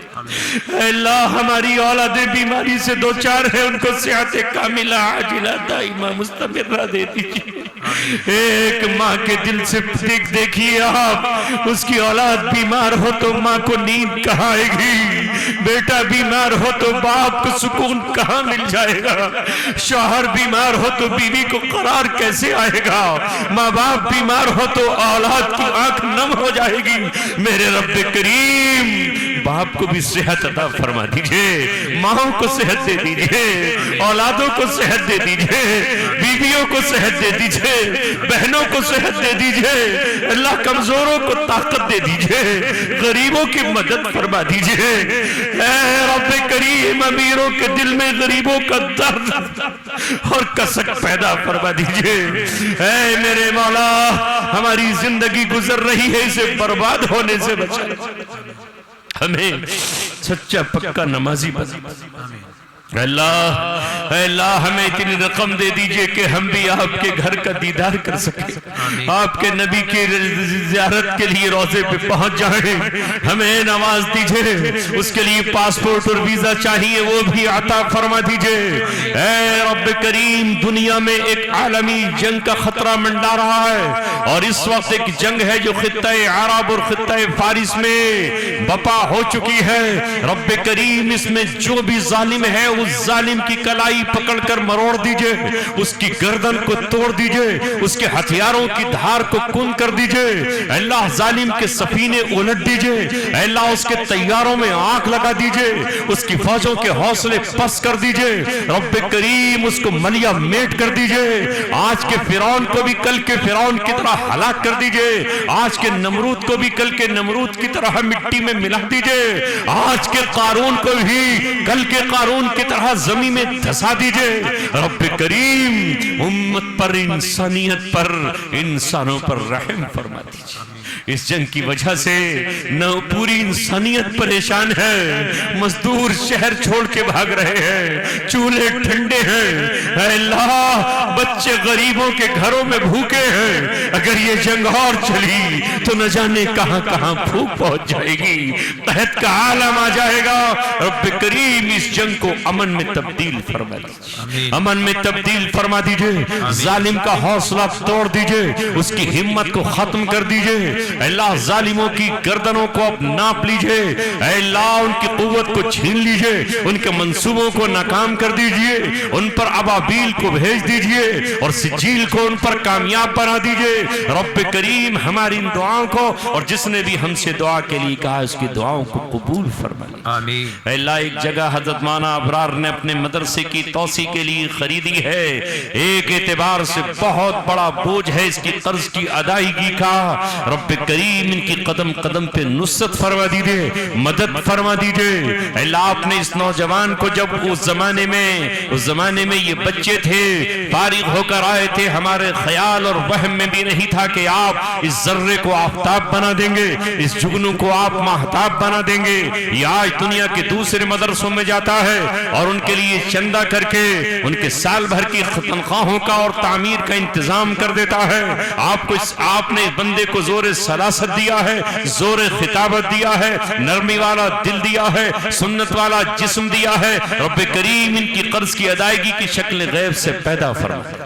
اے اللہ ہماری اولادیں بیماری سے دو چار ہیں، ان کو صحت کاملہ عاجلہ دائمہ مستمرہ دے دیجیے۔ ایک ماں کے دل سے دیکھیے آپ، اس کی اولاد بیمار ہو تو ماں کو نیند کہاں آئے گی؟ بیٹا بیمار ہو تو باپ کو سکون کہاں مل جائے گا؟ شوہر بیمار ہو تو بیوی کو قرار کیسے آئے گا؟ ماں باپ بیمار ہو تو اولاد کی آنکھ نم ہو جائے گی۔ میرے رب کریم باپ کو بھی صحت عطا فرما دیجئے، ماں کو صحت دے دیجئے، اولادوں کو صحت دے دیجئے، بیویوں کو صحت دے دیجئے، بہنوں کو صحت دے دیجئے۔ اللہ کمزوروں کو طاقت دے دیجئے، غریبوں کی مدد فرما دیجئے۔ اے رب کریم امیروں کے دل میں غریبوں کا درد اور کسک پیدا فرما دیجئے۔ اے میرے مولا ہماری زندگی گزر رہی ہے، اسے برباد ہونے سے بچا، ہمیں سچا پکا نمازی بنا۔ اے اللہ ہمیں اتنی رقم دے دیجئے کہ ہم بھی آپ کے گھر کا دیدار کر سکیں، آپ کے نبی کی زیارت کے لیے روضے پہ پہنچ جائیں۔ ہمیں نواز دیجئے، اس کے لیے پاسپورٹ اور ویزا چاہیے، وہ بھی عطا فرما دیجئے۔ اے رب کریم دنیا میں ایک عالمی جنگ کا خطرہ منڈا رہا ہے، اور اس وقت ایک جنگ ہے جو خطہ عرب اور خطہ فارس میں بپا ہو چکی ہے۔ رب کریم اس میں جو بھی ظالم ہے اس ظالم کی کلائی پکڑ کر مروڑ دیجئے، اس کی گردن کو توڑ دیجئے، اس کے ہتھیاروں کی دھار کو کن کر دیجئے۔ اے اللہ ظالم کے سفینے الٹ دیجئے، اے اللہ اس کے طیاروں میں آنکھ لگا دیجئے، اس کی فوجوں کے حوصلے پس کر دیجئے۔ رب کریم اس کو ملیا میٹ کر دیجئے، آج کے فرعون کو بھی کل کے فرعون کی طرح ہلاک کر دیجئے، آج کے نمرود کو بھی کل کے نمرود کی طرح مٹی میں ملا دیجئے، آج کے قارون کو بھی کل کے قارون کی طرح زمین میں دھسا دیجئے۔ رب کریم امت پر، انسانیت پر، انسانوں پر رحم فرما دیجئے۔ اس جنگ کی وجہ سے نہ پوری انسانیت پریشان ہے، مزدور شہر چھوڑ کے بھاگ رہے ہیں، چولہے ٹھنڈے ہیں۔ اے اللہ بچے غریبوں کے گھروں میں بھوکے ہیں، اگر یہ جنگ اور چلی تو نہ جانے کہاں کہاں بھوک پہنچ جائے گی، قحط کا عالم آ جائے گا۔ رب کریم اس جنگ کو امن میں تبدیل فرما دیجئے، امن میں تبدیل فرما دیجئے، ظالم کا حوصلہ توڑ دیجئے، اس کی ہمت کو ختم کر دیجئے۔ اے اللہ ظالموں کی گردنوں کو اب ناپ لیجئے، اے اللہ ان کی قوت کو چھین لیجئے، ان کے منصوبوں کو ناکام کر دیجئے، ان پر ابابیل کو بھیج دیجئے اور سجیل کو ان پر کامیاب بنا دیجئے۔ رب کریم ہماری ان دعاؤں کو، اور جس نے بھی ہم سے دعا کے لیے کہا اس کی دعاؤں کو قبول فرما لے۔ آمین۔ اے اللہ ایک جگہ حضرت مولانا ابرار نے اپنے مدرسے کی توسیع کے لیے خریدی ہے، ایک اعتبار سے بہت بڑا بوجھ ہے اس کی قرض کی ادائیگی کا۔ رب کریم ان کی قدم قدم پہ نصرت فرما دیجئے، مدد فرما دیجئے۔ اللہ آپ نے اس نوجوان کو جب اس زمانے میں یہ بچے تھے، فارغ ہو کر آئے تھے، ہمارے خیال اور وہم میں بھی نہیں تھا کہ آپ اس ذرے کو آفتاب بنا دیں گے، اس جگنو کو آپ ماہتاب بنا دیں گے۔ یہ آج دنیا کے دوسرے مدرسوں میں جاتا ہے اور ان کے لیے چندہ کر کے ان کے سال بھر کی تنخواہوں کا اور تعمیر کا انتظام کر دیتا ہے۔ آپ نے بندے کو زور سلاست دیا ہے، زور خطابت دیا ہے، نرمی والا دل دیا ہے، سنت والا جسم دیا ہے۔ رب کریم ان کی قرض کی ادائیگی کی شکل غیب سے پیدا فرما۔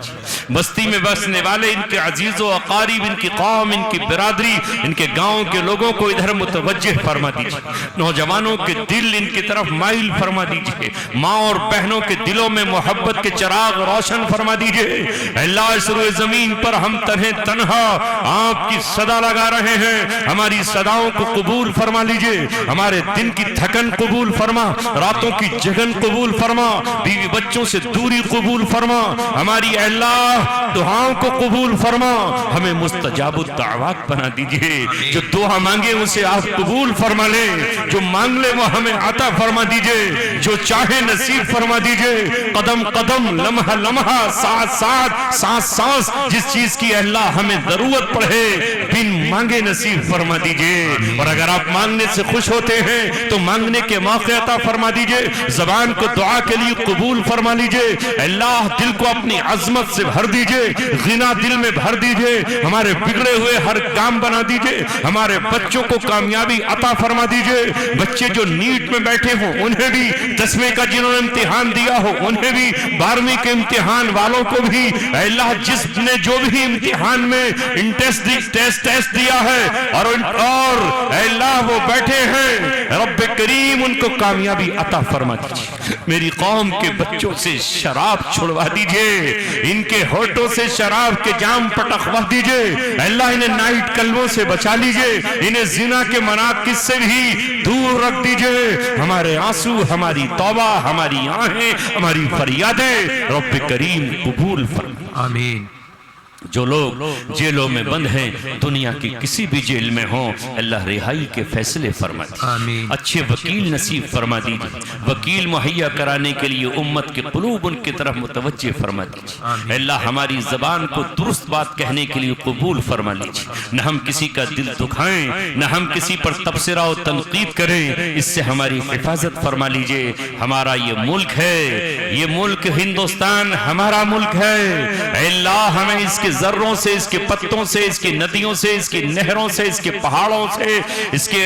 بستی میں بسنے والے ان کے عزیز و اقارب، ان کی قوم، ان کی برادری، ان کے گاؤں کے لوگوں کو ادھر متوجہ فرما دیجئے، نوجوانوں کے دل ان کی طرف مائل فرما دیجئے، ماں اور بہنوں کے دلوں میں محبت کے چراغ روشن فرما دیجئے۔ اللہ اس روئے زمین پر ہم تنہا آپ کی صدا لگا رہے ہیں، ہماری صداؤں کو قبول فرما لیجئے، ہمارے دن کی تھکن قبول فرما، راتوں کی جگن قبول فرما، بیوی بچوں سے دوری قبول فرما، ہماری اللہ دعاؤں کو قبول فرما، ہمیں مستجاب الدعوات بنا دیجئے، جو دعا مانگے اسے آپ قبول فرما لیں، جو مانگ لے وہ ہمیں عطا فرما دیجئے، جو چاہے نصیب فرما دیجئے، قدم قدم لمحہ لمحہ سانس سانس سانس سانس جس چیز کی اللہ ہمیں ضرورت پڑے بن مانگے نصیب فرما دیجئے، اور اگر آپ مانگنے سے خوش ہوتے ہیں تو مانگنے کے موقع عطا فرما دیجئے، زبان کو دعا کے لیے قبول فرما لیجئے، اللہ دل کو اپنی عظمت سے بھر دیجئے، غنا دل میں بھر دیجئے، ہمارے بگڑے ہوئے ہر کام بنا دیجئے، ہمارے بچوں کو کامیابی عطا فرما دیجئے، بچے جو نیٹ میں بیٹھے ہوں انہیں بھی، 10ویں کا جنہوں نے امتحان دیا ہو انہیں بھی، 12ویں کے امتحان والوں کو بھی، اے اللہ جس نے جو بھی امتحان میں ٹیسٹ دیا ہے اور اے اللہ وہ بیٹھے ہیں، رب کریم ان کو کامیابی عطا فرما دیجئے، میری قوم کے بچوں سے شراب چھڑوا دیجئے، ان کے ہونٹوں سے شراب کے جام پٹخوا دیجئے، اے اللہ انہیں نائٹ کلموں سے بچا لیجئے، انہیں زنا کے مناقض سے بھی دور رکھ دیجئے، ہمارے آنسو، ہماری توبہ، ہماری آہیں، ہماری فریادیں رب کریم قبول فرما۔ آمین۔ جو لوگ جیلوں میں بند ہیں، دنیا کی کسی بھی جیل میں ہوں، اللہ رہائی کے فیصلے فرما دیجئے، اچھے وکیل نصیب فرما دیجئے، وکیل مہیا کرانے کے لیے امت کے قلوب ان کی طرف متوجہ فرما دیجئے، اللہ ہماری زبان کو درست بات کہنے کے لیے قبول فرما لیجئے، نہ ہم کسی کا دل دکھائیں، نہ ہم کسی پر تبصرہ و تنقید کریں، اس سے ہماری حفاظت فرما لیجئے، ہمارا یہ ملک ہے، یہ ملک ہندوستان ہمارا ملک ہے، اے اللہ ہمیں اس کے ذروں سے، اس کے پتوں سے، اس کی ندیوں سے، اس کی نہروں سے، اس کے پہاڑوں سے، اس کے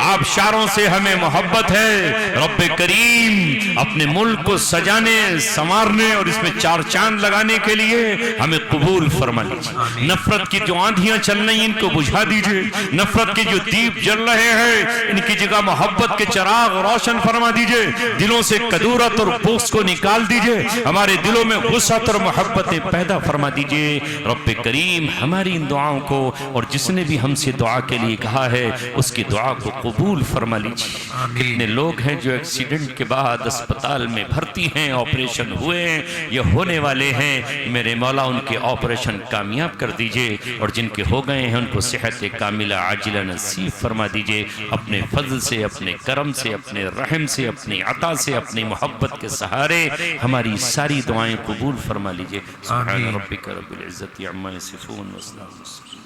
آبشاروں سے ہمیں محبت ہے، رب کریم اپنے ملک کو سجانے، سنوارنے اور اس میں چار چاند لگانے کے لیے ہمیں قبول فرما لیجیے، نفرت کی جو آندھیاں چل رہی ہیں ان کو بجھا دیجیے، نفرت کے جو دیپ جل رہے ہیں ان کی جگہ محبت کے چراغ روشن فرما دیجیے، دلوں سے کدورت اور بغض کو نکال دیجیے، ہمارے دلوں میں غصت اور محبتیں پیدا فرما دیجیے، رب کریم ہماری ان دعاؤں کو اور جس نے بھی ہم سے دعا کے لیے کہا ہے اس کی دعا کو قبول فرما لیجیے۔ کتنے لوگ ہیں جو ایکسیڈنٹ کے بعد اسپتال میں بھرتی ہیں، آپریشن ہوئے ہیں، یہ ہونے والے ہیں، میرے مولا ان کے آپریشن کامیاب کر دیجئے، اور جن کے ہو گئے ہیں ان کو صحت کاملہ عاجلہ نصیب فرما دیجئے، اپنے فضل سے، اپنے کرم سے، اپنے رحم سے، اپنی عطا سے، اپنی محبت کے سہارے ہماری ساری دعائیں قبول فرما لیجئے۔ سبحان ربک رب العزت عما یصفون وسلام۔